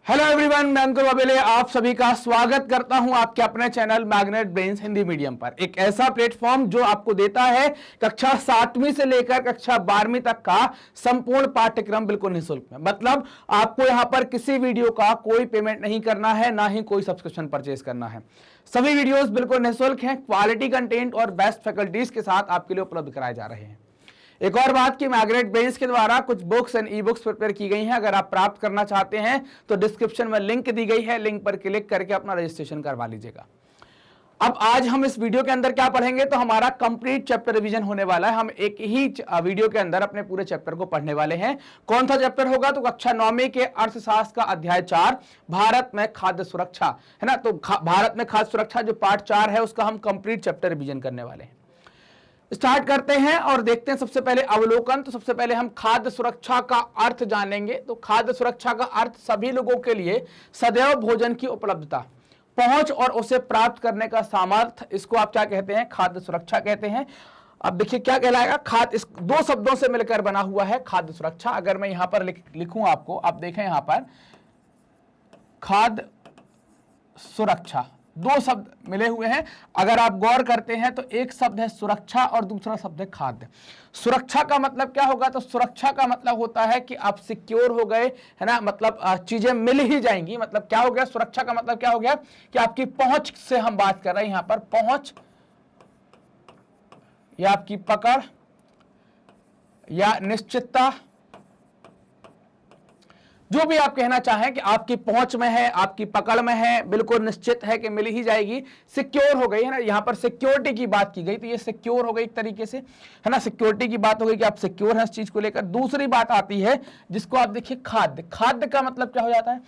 Hello everyone, मैं अंकुर वाबेले आप सभी का स्वागत करता हूं आपके अपने channel magnet brains Hindi medium पर। एक ऐसा प्लेटफॉर्म जो आपको देता है कक्षा 7वीं से लेकर कक्षा 12वीं तक का संपूर्ण पाठ्यक्रम बिल्कुल निःशुल्क में। मतलब आपको यहां पर किसी वीडियो का कोई पेमेंट नहीं करना है, ना ही कोई सब्सक्रिप्शन परचेज करना है। सभी वीडियोज बिल्कुल निःशुल्क हैं, क्वालिटी कंटेंट और बेस्ट फैकल्टीज के साथ आपके लिए उपलब्ध कराए जा रहे हैं। एक और बात कि मैग्नेट ब्रेन्स के द्वारा कुछ books and e books prepare की गई हैं। अगर आप प्राप्त करना चाहते हैं तो डिस्क्रिप्शन में लिंक दी गई है, लिंक पर क्लिक करके अपना रजिस्ट्रेशन करवा लीजिएगा। अब आज हम इस वीडियो के अंदर क्या पढ़ेंगे, तो हमारा कंप्लीट चैप्टर रिवीजन होने वाला है। हम एक ही वीडियो के अंदर अपने पूरे चैप्टर को पढ़ने वाले हैं। कौन सा चैप्टर होगा, तो कक्षा 9वीं के अर्थशास्त्र का अध्याय 4 भारत में खाद्य सुरक्षा है ना। तो भारत में खाद्य सुरक्षा जो पार्ट 4 है उसका हम कंप्लीट चैप्टर रिवीजन करने वाले हैं। स्टार्ट करते हैं और देखते हैं सबसे पहले अवलोकन। तो सबसे पहले हम खाद्य सुरक्षा का अर्थ जानेंगे। तो खाद्य सुरक्षा का अर्थ सभी लोगों के लिए सदैव भोजन की उपलब्धता, पहुंच और उसे प्राप्त करने का सामर्थ्य, इसको आप क्या कहते हैं, खाद्य सुरक्षा कहते हैं। अब देखिए क्या कहलाएगा खाद्य, इस दो शब्दों से मिलकर बना हुआ है खाद्य सुरक्षा। अगर मैं यहां पर लिखूं आपको, आप देखें यहां पर खाद्य सुरक्षा, दो शब्द मिले हुए हैं। अगर आप गौर करते हैं तो एक शब्द है सुरक्षा और दूसरा शब्द है खाद्य। सुरक्षा का मतलब क्या होगा, तो सुरक्षा का मतलब होता है कि आप सिक्योर हो गए, है ना, मतलब चीजें मिल ही जाएंगी। मतलब क्या हो गया, सुरक्षा का मतलब क्या हो गया कि आपकी पहुंच से हम बात कर रहे हैं। यहां पर पहुंच या आपकी पकड़ या निश्चितता, जो भी आप कहना चाहें कि आपकी पहुंच में है, आपकी पकड़ में है, बिल्कुल निश्चित है कि मिल ही जाएगी, सिक्योर हो गई है ना। यहां पर सिक्योरिटी की बात की गई, तो ये सिक्योर हो गई एक तरीके से, है ना। सिक्योरिटी की बात हो गई कि आप सिक्योर हैं इस चीज को लेकर। दूसरी बात आती है जिसको आप देखिए खाद्य। खाद्य का मतलब क्या हो जाता है,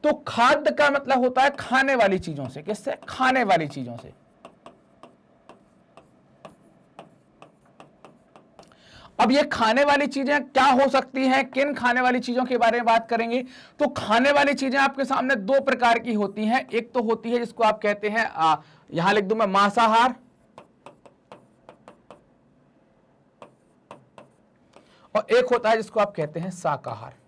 तो खाद्य का मतलब होता है खाने वाली चीजों से। किससे, खाने वाली चीजों से। अब ये खाने वाली चीजें क्या हो सकती हैं, किन खाने वाली चीजों के बारे में बात करेंगे। तो खाने वाली चीजें आपके सामने दो प्रकार की होती हैं। एक तो होती है जिसको आप कहते हैं, यहां लिख दूं मैं, मांसाहार, और एक होता है जिसको आप कहते हैं शाकाहार।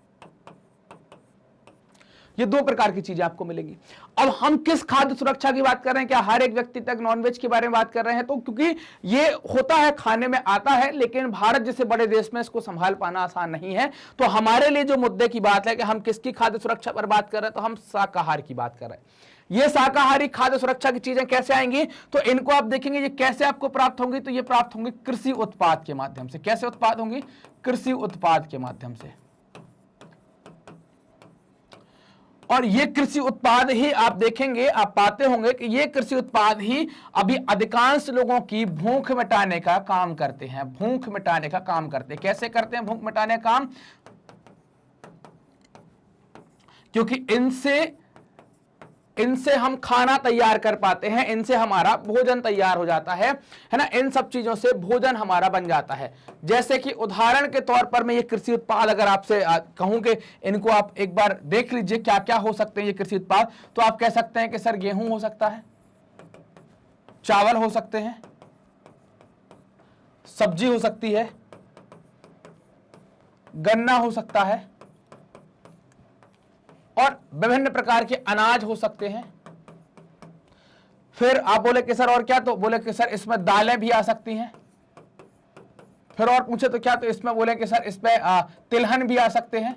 ये दो प्रकार की चीजें आपको मिलेंगी। अब हम किस खाद्य सुरक्षा की बात कर रहे हैं, क्या हर एक व्यक्ति तक नॉनवेज के बारे में बात कर रहे हैं, तो क्योंकि ये होता है, खाने में आता है, लेकिन भारत जैसे बड़े देश में इसको संभाल पाना आसान नहीं है। तो हमारे लिए जो मुद्दे की बात है कि हम किसकी खाद्य सुरक्षा पर बात कर रहे हैं, तो हम शाकाहार की बात कर रहे हैं। ये शाकाहारी खाद्य सुरक्षा की चीजें कैसे आएंगी, तो इनको आप देखेंगे ये कैसे आपको प्राप्त होंगी, तो ये प्राप्त होंगी कृषि उत्पाद के माध्यम से। कैसे उत्पाद होंगी, कृषि उत्पाद के माध्यम से। और ये कृषि उत्पाद ही आप देखेंगे, आप पाते होंगे कि ये कृषि उत्पाद ही अभी अधिकांश लोगों की भूख मिटाने का काम करते हैं। भूख मिटाने का काम करते हैं। कैसे करते हैं भूख मिटाने का काम, क्योंकि इनसे हम खाना तैयार कर पाते हैं, इनसे हमारा भोजन तैयार हो जाता है ना। इन सब चीजों से भोजन हमारा बन जाता है। जैसे कि उदाहरण के तौर पर मैं ये कृषि उत्पाद अगर आपसे कहूं कि इनको आप एक बार देख लीजिए क्या क्या हो सकते हैं ये कृषि उत्पाद, तो आप कह सकते हैं कि सर गेहूं हो सकता है, चावल हो सकते हैं, सब्जी हो सकती है, गन्ना हो सकता है, और विभिन्न प्रकार के अनाज हो सकते हैं। फिर आप बोले कि सर और क्या, तो बोले कि सर इसमें दालें भी आ सकती हैं। फिर और पूछे तो क्या, तो इसमें बोले कि सर इसमें तिलहन भी आ सकते हैं।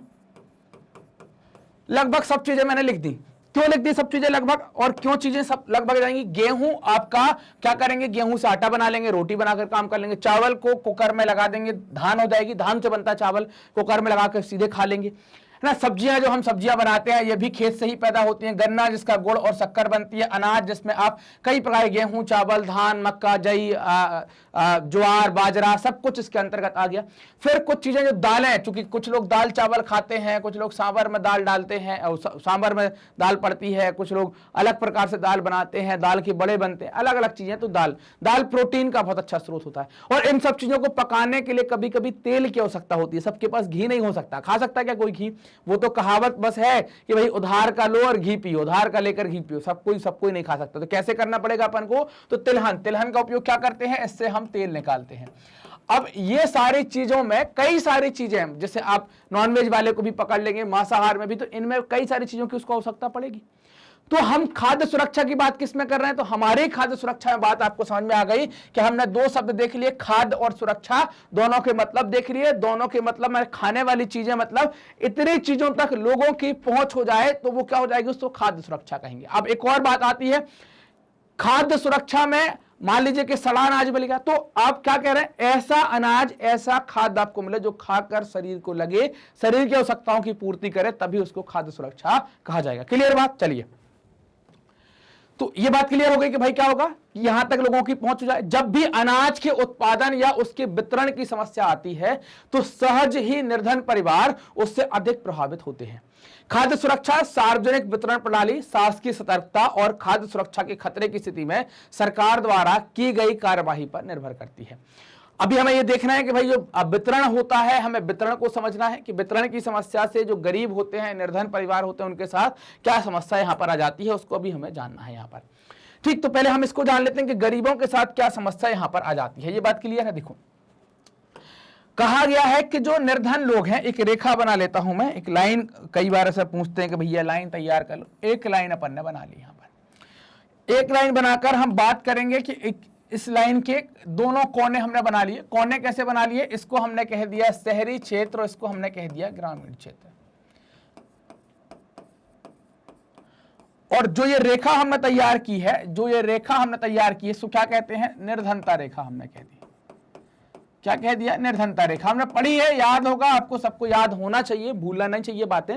लगभग सब चीजें मैंने लिख दी। क्यों लिख दी सब चीजें लगभग, और क्यों चीजें सब लगभग जाएंगी। गेहूं आपका क्या करेंगे, गेहूं से आटा बना लेंगे, रोटी बनाकर काम कर लेंगे। चावल को कुकर में लगा देंगे, धान हो जाएगी, धान से बनता चावल, कुकर में लगाकर सीधे खा लेंगे, है ना। सब्जियां, जो हम सब्जियां बनाते हैं ये भी खेत से ही पैदा होती हैं। गन्ना जिसका गुड़ और शक्कर बनती है। अनाज जिसमें आप कई प्रकार, गेहूं, चावल, धान, मक्का, जई, ज्वार, बाजरा, सब कुछ इसके अंतर्गत आ गया। फिर कुछ चीजें जो दालें, चूंकि कुछ लोग दाल चावल खाते हैं, कुछ लोग सांभर में दाल डालते हैं, सांभर में दाल पड़ती है, कुछ लोग अलग प्रकार से दाल बनाते हैं, दाल के बड़े बनते हैं, अलग अलग चीजें। तो दाल प्रोटीन का बहुत अच्छा स्रोत होता है। और इन सब चीजों को पकाने के लिए कभी कभी तेल की आवश्यकता होती है। सबके पास घी नहीं हो सकता। खा सकता है क्या कोई घी, वो तो कहावत बस है कि भाई उधार का लो और घी पियो, उधार का लेकर घी पियो, सब कोई नहीं खा सकता। तो कैसे करना पड़ेगा अपन को, तो तिलहन का उपयोग क्या करते हैं, इससे हम तेल निकालते हैं। अब ये सारी चीजों में कई सारी चीजें हैं, जैसे आप नॉनवेज वाले को भी पकड़ लेंगे, मांसाहार में भी, तो इनमें कई सारी चीजों की उसको आवश्यकता पड़ेगी। तो हम खाद्य सुरक्षा की बात किस में कर रहे हैं, तो हमारी खाद्य सुरक्षा में बात आपको समझ में आ गई कि हमने दो शब्द देख लिए, खाद्य और सुरक्षा, दोनों के मतलब देख लिए। दोनों के मतलब में खाने वाली चीजें, मतलब इतनी चीजों तक लोगों की पहुंच हो जाए तो वो क्या हो जाएगी, उसको खाद्य सुरक्षा कहेंगे। अब एक और बात आती है, खाद्य सुरक्षा में मान लीजिए कि सड़ा अनाज मिल गया, तो आप क्या कह रहे हैं, ऐसा अनाज, ऐसा खाद्य आपको मिले जो खाकर शरीर को लगे, शरीर की आवश्यकताओं की पूर्ति करे, तभी उसको खाद्य सुरक्षा कहा जाएगा। क्लियर बात? चलिए, तो ये बात क्लियर हो गई कि भाई क्या होगा, यहां तक लोगों की पहुंच हो जाए। जब भी अनाज के उत्पादन या उसके वितरण की समस्या आती है तो सहज ही निर्धन परिवार उससे अधिक प्रभावित होते हैं। खाद्य सुरक्षा सार्वजनिक वितरण प्रणाली, शासकीय सतर्कता और खाद्य सुरक्षा के खतरे की स्थिति में सरकार द्वारा की गई कार्यवाही पर निर्भर करती है। अभी हमें यह देखना है कि भाई जो वितरण होता है, हमें वितरण को समझना है कि वितरण की समस्या से जो गरीब होते हैं, निर्धन परिवार होते हैं, उनके साथ क्या समस्या यहां पर आ जाती है, उसको भी हमें जानना है यहां पर। ठीक, तो पहले हम इसको जान लेते हैं कि गरीबों के साथ क्या समस्या यहां पर आ जाती है। ये बात क्लियर है? देखो, कहा गया है कि जो निर्धन लोग हैं, एक रेखा बना लेता हूं मैं, एक लाइन, कई बार ऐसा पूछते हैं कि भैया लाइन तैयार कर लो, एक लाइन अपन ने बना ली। यहां पर एक लाइन बनाकर हम बात करेंगे कि इस लाइन के दोनों कोने हमने बना लिए। कोने कैसे बना लिए, इसको हमने कह दिया शहरी क्षेत्र और इसको हमने कह दिया ग्रामीण क्षेत्र। और जो ये रेखा हमने तैयार की है, जो ये रेखा हमने तैयार की है, इसको क्या कहते हैं, निर्धनता रेखा हमने कह दी। क्या कह दिया, निर्धनता रेखा। हमने पढ़ी है, याद होगा आपको, सबको याद होना चाहिए, भूलना नहीं चाहिए बातें।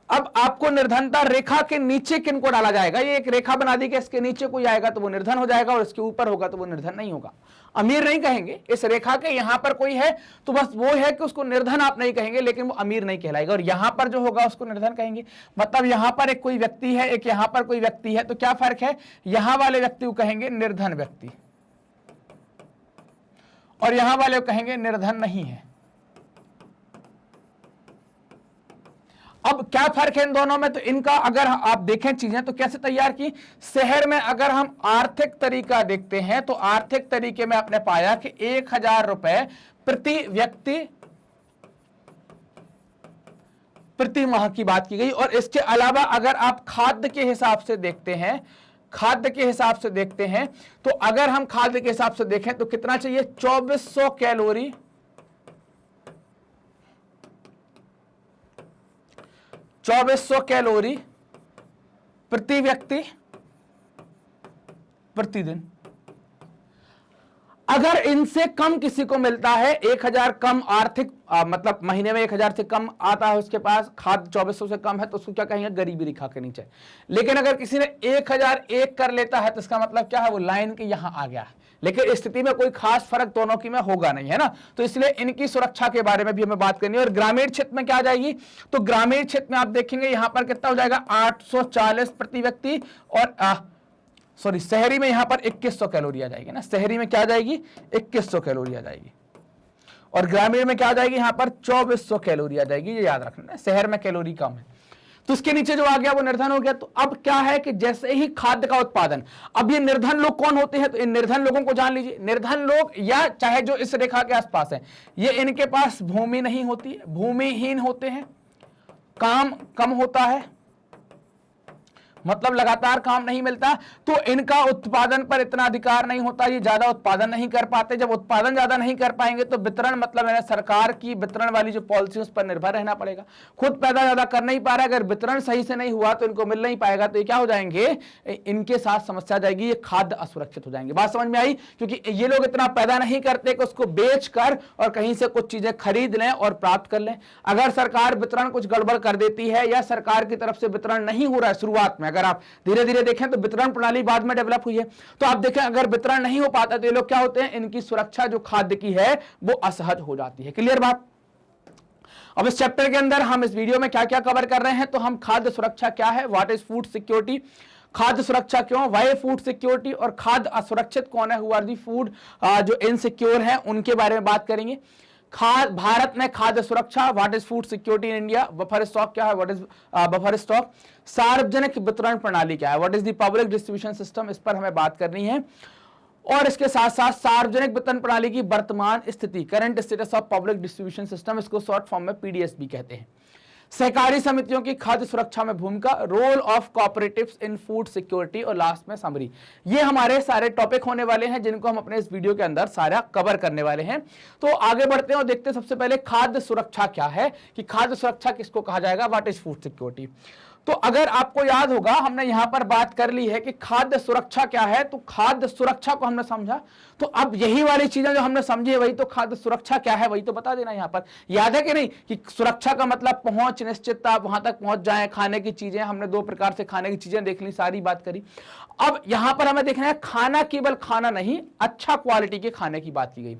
अब आपको निर्धनता रेखा के नीचे किनको डाला जाएगा, ये एक रेखा बना दी कि इसके नीचे कोई आएगा तो वो निर्धन हो जाएगा और इसके ऊपर होगा तो वो निर्धन नहीं होगा, अमीर नहीं कहेंगे। इस रेखा के यहां पर कोई है तो बस वो है कि उसको निर्धन आप नहीं कहेंगे, लेकिन वो अमीर नहीं कहलाएगा। और यहां पर जो होगा उसको निर्धन कहेंगे। मतलब यहां पर एक कोई व्यक्ति है, एक यहां पर कोई व्यक्ति है, तो क्या फर्क है, यहां वाले व्यक्ति को कहेंगे निर्धन व्यक्ति और यहां वाले को कहेंगे निर्धन नहीं है। अब क्या फर्क है इन दोनों में, तो इनका अगर आप देखें चीजें तो कैसे तैयार की। शहर में अगर हम आर्थिक तरीका देखते हैं तो आर्थिक तरीके में आपने पाया कि 1000 रुपए प्रति व्यक्ति प्रति माह की बात की गई। और इसके अलावा अगर आप खाद्य के हिसाब से देखते हैं, खाद्य के हिसाब से देखते हैं, तो अगर हम खाद्य के हिसाब से देखें तो कितना चाहिए, 2400 कैलोरी, 2400 कैलोरी प्रति व्यक्ति प्रतिदिन। अगर इनसे कम किसी को मिलता है, 1000 कम आर्थिक मतलब महीने में 1000 से कम आता है उसके पास, खाद्य 2400 से कम है, तो उसको क्या कहेंगे, गरीबी रेखा के नीचे। लेकिन अगर किसी ने 1001 कर लेता है तो इसका मतलब क्या है, वो लाइन के यहां आ गया है। लेकिन इस स्थिति में कोई खास फर्क दोनों की में होगा नहीं, है ना। तो इसलिए इनकी सुरक्षा के बारे में भी हमें बात करनी है। और ग्रामीण क्षेत्र में क्या आ जाएगी, तो ग्रामीण क्षेत्र में आप देखेंगे यहां पर कितना हो जाएगा, 840 प्रति व्यक्ति। और सॉरी, शहरी में यहां पर 2100 कैलोरी आ जाएगी ना, शहरी में क्या आ जाएगी, 2100 कैलोरी आ जाएगी। और ग्रामीण में क्या आ जाएगी, यहां पर 2400 कैलोरी आ जाएगी। ये याद रखना, शहर में कैलोरी कम है। तो इसके नीचे जो आ गया वो निर्धन हो गया। तो अब क्या है कि जैसे ही खाद्य का उत्पादन, अब ये निर्धन लोग कौन होते हैं, तो इन निर्धन लोगों को जान लीजिए। निर्धन लोग या चाहे जो इस रेखा के आसपास है, ये इनके पास भूमि नहीं होती, भूमिहीन होते हैं, काम कम होता है, मतलब लगातार काम नहीं मिलता, तो इनका उत्पादन पर इतना अधिकार नहीं होता, ये ज्यादा उत्पादन नहीं कर पाते। जब उत्पादन ज्यादा नहीं कर पाएंगे तो वितरण, मतलब है सरकार की वितरण वाली जो पॉलिसी उस पर निर्भर रहना पड़ेगा। खुद पैदा ज्यादा कर नहीं पा रहा, अगर वितरण सही से नहीं हुआ तो इनको मिल नहीं पाएगा, तो ये क्या हो जाएंगे, इनके साथ समस्या जाएगी, ये खाद्य असुरक्षित हो जाएंगे। बात समझ में आई? क्योंकि ये लोग इतना पैदा नहीं करते कि उसको बेच कर और कहीं से कुछ चीजें खरीद लें और प्राप्त कर लें। अगर सरकार वितरण कुछ गड़बड़ कर देती है या सरकार की तरफ से वितरण नहीं हो रहा है शुरुआत में, अगर आप धीरे धीरे देखें तो वितरण प्रणाली बाद में डेवलप हुई है, तो आप देखें अगर वितरण नहीं हो पाता तो ये लोग क्या होते हैं, इनकी सुरक्षा जो खाद्य की है वो असहज हो जाती है। क्लियर बात? अब इस चैप्टर के अंदर हम इस वीडियो में क्या क्या कवर कर रहे हैं, तो हम खाद्य सुरक्षा क्या है, व्हाट इज फूड सिक्योरिटी, खाद्य सुरक्षा क्यों, वाई फूड सिक्योरिटी, और खाद्य असुरक्षित कौन है, हु आर दी फूड जो इनसिक्योर है, उनके बारे में बात करेंगे। भारत में खाद्य सुरक्षा, what is food security in India, buffer stock क्या है, व्हाट इज बफर स्टॉक, सार्वजनिक वितरण प्रणाली क्या है, what is the public distribution system, इस पर हमें बात करनी है। और इसके साथ साथ सार्वजनिक वितरण प्रणाली की वर्तमान स्थिति, current status of public distribution system, इसको शॉर्ट फॉर्म में पीडीएस भी कहते हैं। सहकारी समितियों की खाद्य सुरक्षा में भूमिका, role of cooperatives in food security, और लास्ट में समरी। ये हमारे सारे टॉपिक होने वाले हैं जिनको हम अपने इस वीडियो के अंदर सारा कवर करने वाले हैं। तो आगे बढ़ते हैं और देखते हैं सबसे पहले खाद्य सुरक्षा क्या है, कि खाद्य सुरक्षा किसको कहा जाएगा, व्हाट इज फूड सिक्योरिटी। तो अगर आपको याद होगा हमने यहां पर बात कर ली है कि खाद्य सुरक्षा क्या है, तो खाद्य सुरक्षा को हमने समझा, तो अब यही वाली चीजें जो हमने समझी है वही तो खाद्य सुरक्षा क्या है वही तो बता देना। यहां पर याद है कि नहीं कि सुरक्षा का मतलब पहुंच, निश्चितता, वहां तक पहुंच जाए, खाने की चीजें, हमने 2 प्रकार से खाने की चीजें देख ली, सारी बात करी। अब यहां पर हमें देखना है खाना केवल खाना नहीं, अच्छा क्वालिटी के खाने की बात की गई।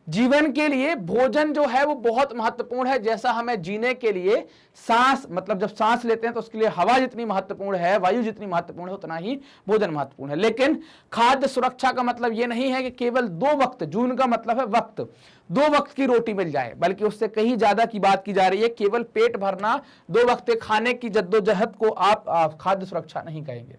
जीवन के लिए भोजन जो है वो बहुत महत्वपूर्ण है। जैसा हमें जीने के लिए सांस, मतलब जब सांस लेते हैं तो उसके लिए हवा जितनी महत्वपूर्ण है, वायु जितनी महत्वपूर्ण है, उतना ही भोजन महत्वपूर्ण है। लेकिन खाद्य सुरक्षा का मतलब ये नहीं है कि केवल 2 वक्त, जून का मतलब है वक्त, 2 वक्त की रोटी मिल जाए, बल्कि उससे कहीं ज्यादा की बात की जा रही है। केवल पेट भरना, 2 वक्त खाने की जद्दोजहद को आप खाद्य सुरक्षा नहीं कहेंगे।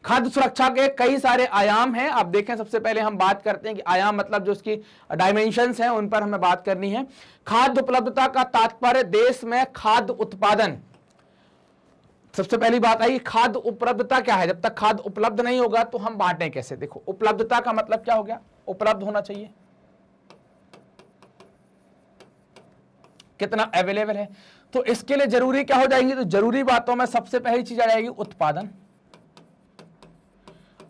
खाद्य सुरक्षा के कई सारे आयाम हैं। आप देखें, सबसे पहले हम बात करते हैं कि आयाम मतलब जो उसकी डायमेंशंस हैं उन पर हमें बात करनी है। खाद्य उपलब्धता का तात्पर्य देश में खाद्य उत्पादन। सबसे पहली बात आई, खाद्य उपलब्धता क्या है। जब तक खाद्य उपलब्ध नहीं होगा तो हम बांटें कैसे। देखो, उपलब्धता का मतलब क्या हो गया, उपलब्ध होना चाहिए, कितना अवेलेबल है। तो इसके लिए जरूरी क्या हो जाएगी, तो जरूरी बातों में सबसे पहली चीज आ जाएगी उत्पादन।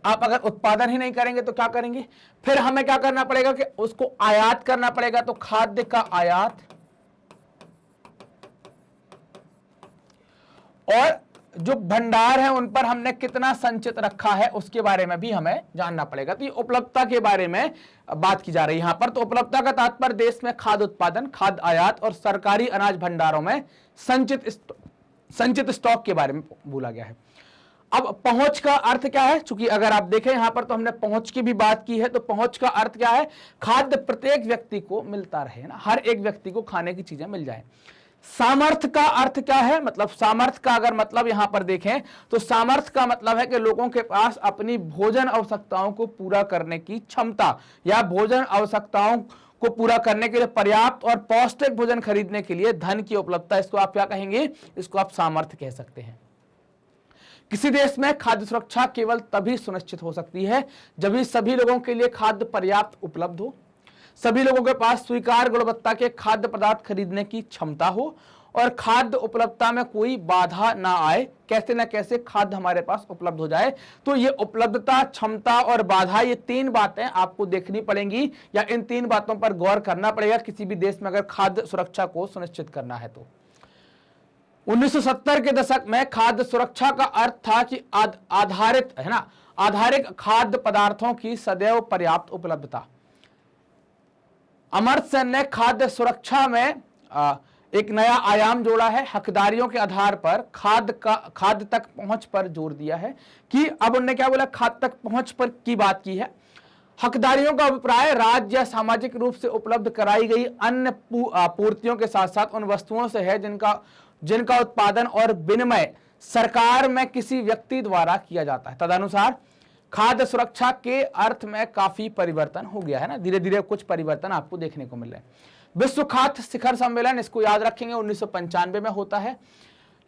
आप अगर उत्पादन ही नहीं करेंगे तो क्या करेंगे, फिर हमें क्या करना पड़ेगा कि उसको आयात करना पड़ेगा। तो खाद्य का आयात, और जो भंडार है उन पर हमने कितना संचित रखा है उसके बारे में भी हमें जानना पड़ेगा। तो ये उपलब्धता के बारे में बात की जा रही है यहां पर। तो उपलब्धता का तात्पर्य देश में खाद्य उत्पादन, खाद्य आयात और सरकारी अनाज भंडारों में संचित स्टॉक के बारे में बोला गया है। अब पहुंच का अर्थ क्या है, चूंकि अगर आप देखें यहां पर तो हमने पहुंच की भी बात की है। तो पहुंच का अर्थ क्या है, खाद्य प्रत्येक व्यक्ति को मिलता रहे ना, हर एक व्यक्ति को खाने की चीजें मिल जाए। सामर्थ्य का अर्थ क्या है, मतलब सामर्थ्य का अगर मतलब यहां पर देखें तो सामर्थ्य का मतलब है कि लोगों के पास अपनी भोजन आवश्यकताओं को पूरा करने की क्षमता, या भोजन आवश्यकताओं को पूरा करने के लिए पर्याप्त और पौष्टिक भोजन खरीदने के लिए धन की उपलब्धता। इसको आप क्या कहेंगे, इसको आप सामर्थ्य कह सकते हैं। किसी देश में खाद्य सुरक्षा केवल तभी सुनिश्चित हो सकती है जब भी सभी लोगों के लिए खाद्य पर्याप्त उपलब्ध हो, सभी लोगों के पास स्वीकार्य गुणवत्ता के खाद्य पदार्थ खरीदने की क्षमता हो, और खाद्य उपलब्धता में कोई बाधा ना आए, कैसे न कैसे खाद्य हमारे पास उपलब्ध हो जाए। तो ये उपलब्धता, क्षमता और बाधा, ये 3 बातें आपको देखनी पड़ेंगी, या इन 3 बातों पर गौर करना पड़ेगा किसी भी देश में अगर खाद्य सुरक्षा को सुनिश्चित करना है। तो 1970 के दशक में खाद्य सुरक्षा का अर्थ था कि आधारित है ना, आधारिक खाद्य पदार्थों की सदैव पर्याप्त उपलब्धता। अमर्त्य सेन ने खाद्य सुरक्षा में एक नया आयाम जोड़ा है, हकदारियों के आधार पर खाद्य तक पहुंच पर जोर दिया है। कि अब उन्होंने क्या बोला, खाद्य तक पहुंच पर की बात की है। हकदारियों का अभिप्राय राज्य या सामाजिक रूप से उपलब्ध कराई गई अन्य पूर्तियों के साथ साथ उन वस्तुओं से है जिनका उत्पादन और विनिमय सरकार में किसी व्यक्ति द्वारा किया जाता है। तदनुसार खाद्य सुरक्षा के अर्थ में काफी परिवर्तन हो गया है ना, धीरे धीरे कुछ परिवर्तन आपको देखने को मिल रहे हैं। विश्व खाद्य शिखर सम्मेलन, इसको याद रखेंगे, 1995 में होता है।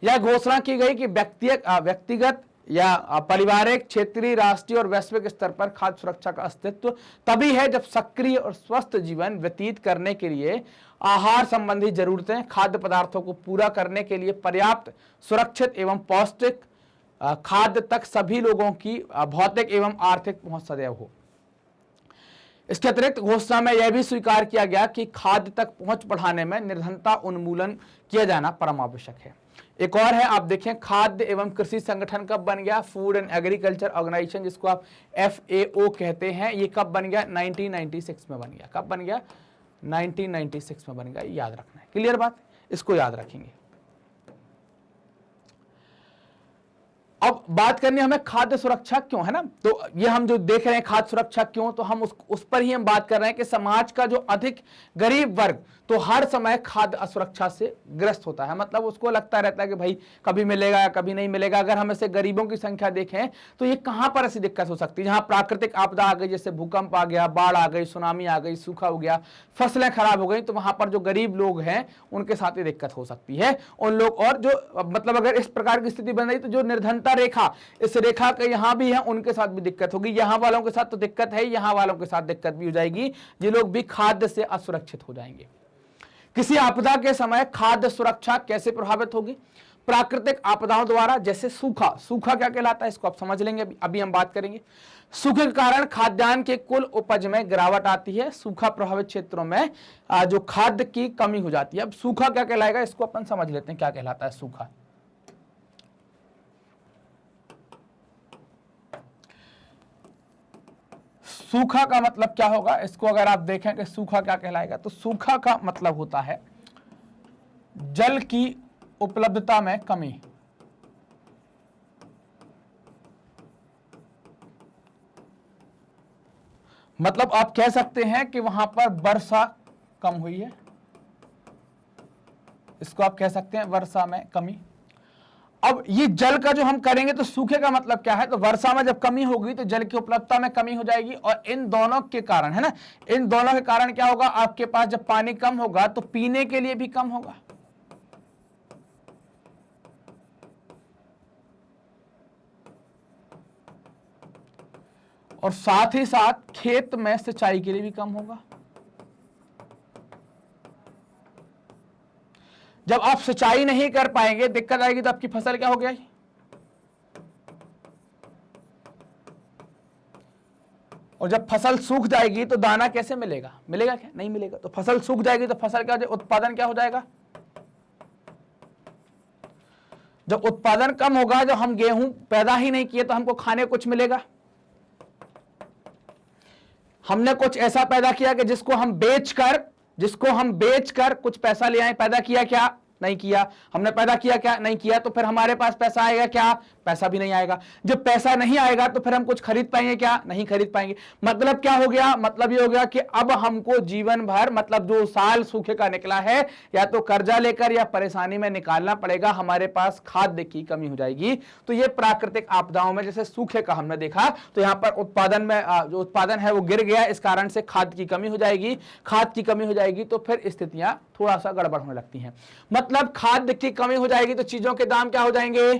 यह घोषणा की गई कि व्यक्तिगत या पारिवारिक, क्षेत्रीय, राष्ट्रीय और वैश्विक स्तर पर खाद्य सुरक्षा का अस्तित्व तभी है जब सक्रिय और स्वस्थ जीवन व्यतीत करने के लिए आहार संबंधी जरूरतें, खाद्य पदार्थों को पूरा करने के लिए पर्याप्त, सुरक्षित एवं पौष्टिक खाद्य तक सभी लोगों की भौतिक एवं आर्थिक पहुंच सदैव हो। इसके अतिरिक्त घोषणा में यह भी स्वीकार किया गया कि खाद्य तक पहुंच बढ़ाने में निर्धनता उन्मूलन किया जाना परम आवश्यक है। एक और है, आप देखें, खाद्य एवं कृषि संगठन कब बन गया, फूड एंड एग्रीकल्चर ऑर्गेनाइजेशन, जिसको आप FAO कहते हैं। ये कब बन गया, 1996 में बन गया। कब बन गया, 1996 में बन गया, याद रखना है। क्लियर बात, इसको याद रखेंगे। अब बात करनी हमें खाद्य सुरक्षा क्यों, है ना। तो ये हम जो देख रहे हैं खाद्य सुरक्षा क्यों, तो हम उस पर ही हम बात कर रहे हैं कि समाज का जो अधिक गरीब वर्ग तो हर समय खाद्य असुरक्षा से ग्रस्त होता है। मतलब उसको लगता रहता है कि भाई कभी मिलेगा कभी नहीं मिलेगा। अगर हम ऐसे गरीबों की संख्या देखें तो ये कहां पर ऐसी दिक्कत हो सकती है, जहां प्राकृतिक आपदा आ गई, जैसे भूकंप आ गया, बाढ़ आ गई, सुनामी आ गई, सूखा हो गया, फसलें खराब हो गई, तो वहां पर जो गरीब लोग हैं उनके साथ ये दिक्कत हो सकती है। उन लोग, और जो मतलब अगर इस प्रकार की स्थिति बन रही तो जो निर्धनता रेखा, इस रेखा के यहां भी है, उनके साथ भी दिक्कत होगी। यहां वालों के साथ तो दिक्कत है, यहां वालों के साथ दिक्कत भी हो जाएगी, ये लोग भी खाद्य से असुरक्षित हो जाएंगे। किसी आपदा के समय खाद्य सुरक्षा कैसे प्रभावित होगी? प्राकृतिक आपदाओं द्वारा, जैसे सूखा। सूखा क्या कहलाता है इसको आप समझ लेंगे, अभी हम बात करेंगे। सूखे के कारण खाद्यान्न के कुल उपज में गिरावट आती है। सूखा प्रभावित क्षेत्रों में जो खाद्य की कमी हो जाती है। अब सूखा क्या कहलाएगा इसको अपन समझ लेते हैं, क्या कहलाता है सूखा। सूखा का मतलब क्या होगा, इसको अगर आप देखें कि सूखा क्या कहलाएगा, तो सूखा का मतलब होता है जल की उपलब्धता में कमी। मतलब आप कह सकते हैं कि वहां पर वर्षा कम हुई है, इसको आप कह सकते हैं वर्षा में कमी। अब ये जल का जो हम करेंगे तो सूखे का मतलब क्या है, तो वर्षा में जब कमी होगी तो जल की उपलब्धता में कमी हो जाएगी, और इन दोनों के कारण, है ना, इन दोनों के कारण क्या होगा, आपके पास जब पानी कम होगा तो पीने के लिए भी कम होगा, और साथ ही साथ खेत में सिंचाई के लिए भी कम होगा। जब आप सिंचाई नहीं कर पाएंगे, दिक्कत आएगी, तो आपकी फसल क्या हो गया, और जब फसल सूख जाएगी तो दाना कैसे मिलेगा, मिलेगा क्या, नहीं मिलेगा। तो फसल सूख जाएगी तो फसल क्या हो जाएगा, उत्पादन क्या हो जाएगा। जब उत्पादन कम होगा, जब हम गेहूं पैदा ही नहीं किए तो हमको खाने कुछ मिलेगा। हमने कुछ ऐसा पैदा किया कि जिसको हम बेचकर कुछ पैसा ले आए, पैदा किया क्या, नहीं किया। हमने पैदा किया क्या, नहीं किया। तो फिर हमारे पास पैसा आएगा क्या, पैसा भी नहीं आएगा। जब पैसा नहीं आएगा तो फिर हम कुछ खरीद पाएंगे क्या, नहीं खरीद पाएंगे। मतलब क्या हो गया, मतलब ये हो गया कि अब हमको जीवन भर, मतलब जो साल सूखे का निकला है, या तो कर्जा लेकर या परेशानी में निकालना पड़ेगा, हमारे पास खाद्य की कमी हो जाएगी। तो ये प्राकृतिक आपदाओं में, जैसे सूखे का हमने देखा, तो यहां पर उत्पादन में जो उत्पादन है वो गिर गया, इस कारण से खाद्य की कमी हो जाएगी। खाद्य की कमी हो जाएगी तो फिर स्थितियां थोड़ा सा गड़बड़ होने लगती हैं। मतलब खाद्य की कमी हो जाएगी तो चीजों के दाम क्या हो जाएंगे,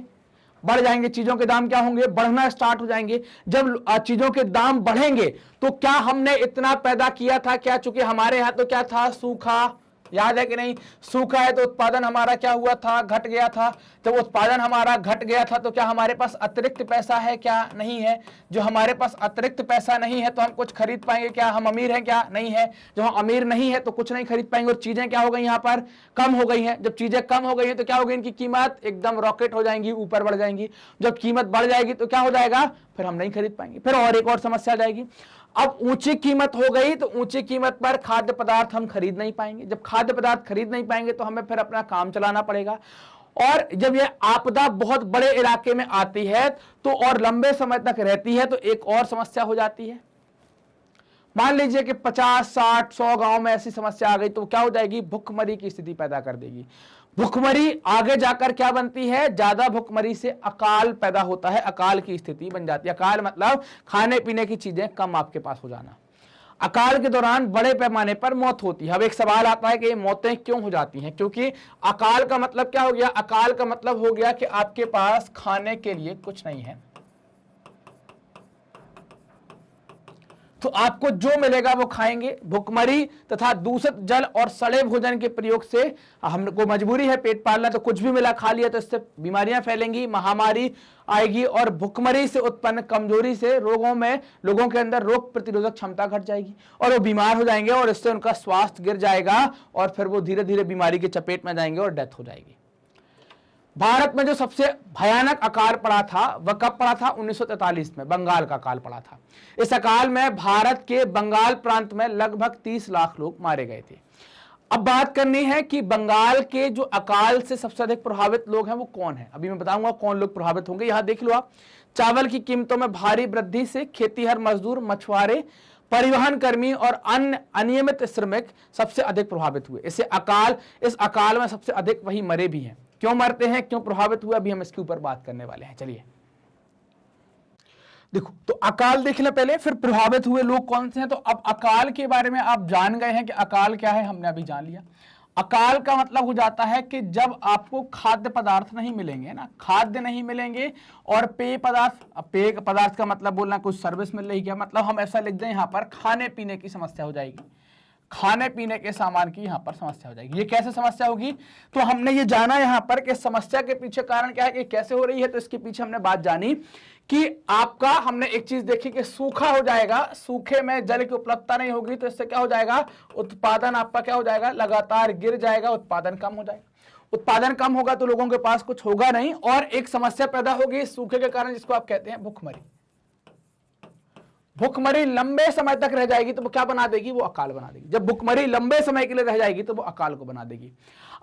बढ़ जाएंगे। चीजों के दाम क्या होंगे, बढ़ना स्टार्ट हो जाएंगे। जब चीजों के दाम बढ़ेंगे तो क्या हमने इतना पैदा किया था क्या, चूंकि हमारे यहां तो क्या था, सूखा, याद है कि नहीं, सूखा है तो उत्पादन हमारा क्या हुआ था, घट गया था। जब उत्पादन हमारा घट गया था तो क्या हमारे पास अतिरिक्त पैसा है क्या, नहीं है। जो हमारे पास अतिरिक्त पैसा नहीं है तो हम कुछ खरीद पाएंगे क्या, हम अमीर हैं क्या, नहीं है। जब हम अमीर नहीं है तो कुछ नहीं खरीद पाएंगे, और चीजें क्या हो गई, यहाँ पर कम हो गई हैं। जब चीजें कम हो गई हैं तो क्या हो गई, इनकी कीमत एकदम रॉकेट हो जाएंगी, ऊपर बढ़ जाएंगी। जब कीमत बढ़ जाएगी तो क्या हो जाएगा, फिर हम नहीं खरीद पाएंगे। फिर और एक और समस्या आ जाएगी, अब ऊंची कीमत हो गई तो ऊंची कीमत पर खाद्य पदार्थ हम खरीद नहीं पाएंगे। जब खाद्य पदार्थ खरीद नहीं पाएंगे तो हमें फिर अपना काम चलाना पड़ेगा। और जब यह आपदा बहुत बड़े इलाके में आती है तो और लंबे समय तक रहती है तो एक और समस्या हो जाती है। मान लीजिए कि 50, 60, 100 गांव में ऐसी समस्या आ गई तो क्या हो जाएगी, भुखमरी की स्थिति पैदा कर देगी। भुखमरी आगे जाकर क्या बनती है, ज्यादा भुखमरी से अकाल पैदा होता है, अकाल की स्थिति बन जाती है। अकाल मतलब खाने पीने की चीजें कम आपके पास हो जाना। अकाल के दौरान बड़े पैमाने पर मौत होती है। अब एक सवाल आता है कि ये मौतें क्यों हो जाती हैं, क्योंकि अकाल का मतलब क्या हो गया, अकाल का मतलब हो गया कि आपके पास खाने के लिए कुछ नहीं है, तो आपको जो मिलेगा वो खाएंगे। भुखमरी तथा दूषित जल और सड़े भोजन के प्रयोग से हमको मजबूरी है पेट पालना, तो कुछ भी मिला खा लिया तो इससे बीमारियां फैलेंगी, महामारी आएगी, और भुखमरी से उत्पन्न कमजोरी से लोगों के अंदर रोग प्रतिरोधक क्षमता घट जाएगी और वो बीमार हो जाएंगे, और इससे उनका स्वास्थ्य गिर जाएगा और फिर वो धीरे धीरे बीमारी के चपेट में जाएंगे और डेथ हो जाएगी। भारत में जो सबसे भयानक अकाल पड़ा था वह कब पड़ा था, 1943 में बंगाल का अकाल पड़ा था। इस अकाल में भारत के बंगाल प्रांत में लगभग 30 लाख लोग मारे गए थे। अब बात करनी है कि बंगाल के जो अकाल से सबसे अधिक प्रभावित लोग हैं वो कौन है। अभी मैं बताऊंगा कौन लोग प्रभावित होंगे। यहां देख लो आप, चावल की कीमतों में भारी वृद्धि से खेतीहर मजदूर, मछुआरे, परिवहन कर्मी और अन्य अनियमित श्रमिक सबसे अधिक प्रभावित हुए। इस अकाल में सबसे अधिक वही मरे भी हैं। क्यों मरते हैं, क्यों प्रभावित हुए, अभी हम इसके ऊपर बात करने वाले हैं। चलिए देखो, तो अकाल देख लें पहले, फिर प्रभावित हुए लोग कौन से हैं। तो अब अकाल के बारे में आप जान गए हैं कि अकाल क्या है, हमने अभी जान लिया। अकाल का मतलब हो जाता है कि जब आपको खाद्य पदार्थ नहीं मिलेंगे ना, खाद्य नहीं मिलेंगे और पेय पदार्थ का मतलब बोलना कुछ सर्विस मिल रही, क्या मतलब हम ऐसा लिख दें यहां पर खाने पीने की समस्या हो जाएगी, खाने पीने के सामान की यहां पर समस्या हो जाएगी। ये कैसे समस्या होगी, तो हमने ये जाना यहां पर कि समस्या के पीछे कारण क्या है, कि कैसे हो रही है। तो इसके पीछे हमने बात जानी कि आपका, हमने एक चीज देखी कि सूखा हो जाएगा, सूखे में जल की उपलब्धता नहीं होगी, तो इससे क्या हो जाएगा, उत्पादन आपका क्या हो जाएगा, लगातार गिर जाएगा, उत्पादन कम हो जाएगा। उत्पादन कम होगा तो लोगों के पास कुछ होगा नहीं, और एक समस्या पैदा होगी सूखे के कारण, जिसको आप कहते हैं भूखमरी। भूखमरी लंबे समय तक रह जाएगी तो वो क्या बना देगी, वो अकाल बना देगी। जब भूखमरी लंबे समय के लिए रह जाएगी तो वो अकाल को बना देगी।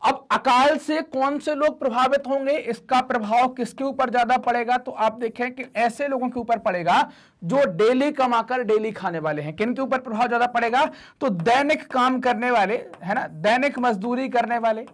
अब अकाल से कौन से लोग प्रभावित होंगे, इसका प्रभाव किसके ऊपर ज्यादा पड़ेगा, तो आप देखें कि ऐसे लोगों के ऊपर पड़ेगा जो डेली कमाकर डेली खाने वाले हैं। किन के ऊपर प्रभाव ज्यादा पड़ेगा, तो दैनिक काम करने वाले, है ना, दैनिक मजदूरी करने वाले,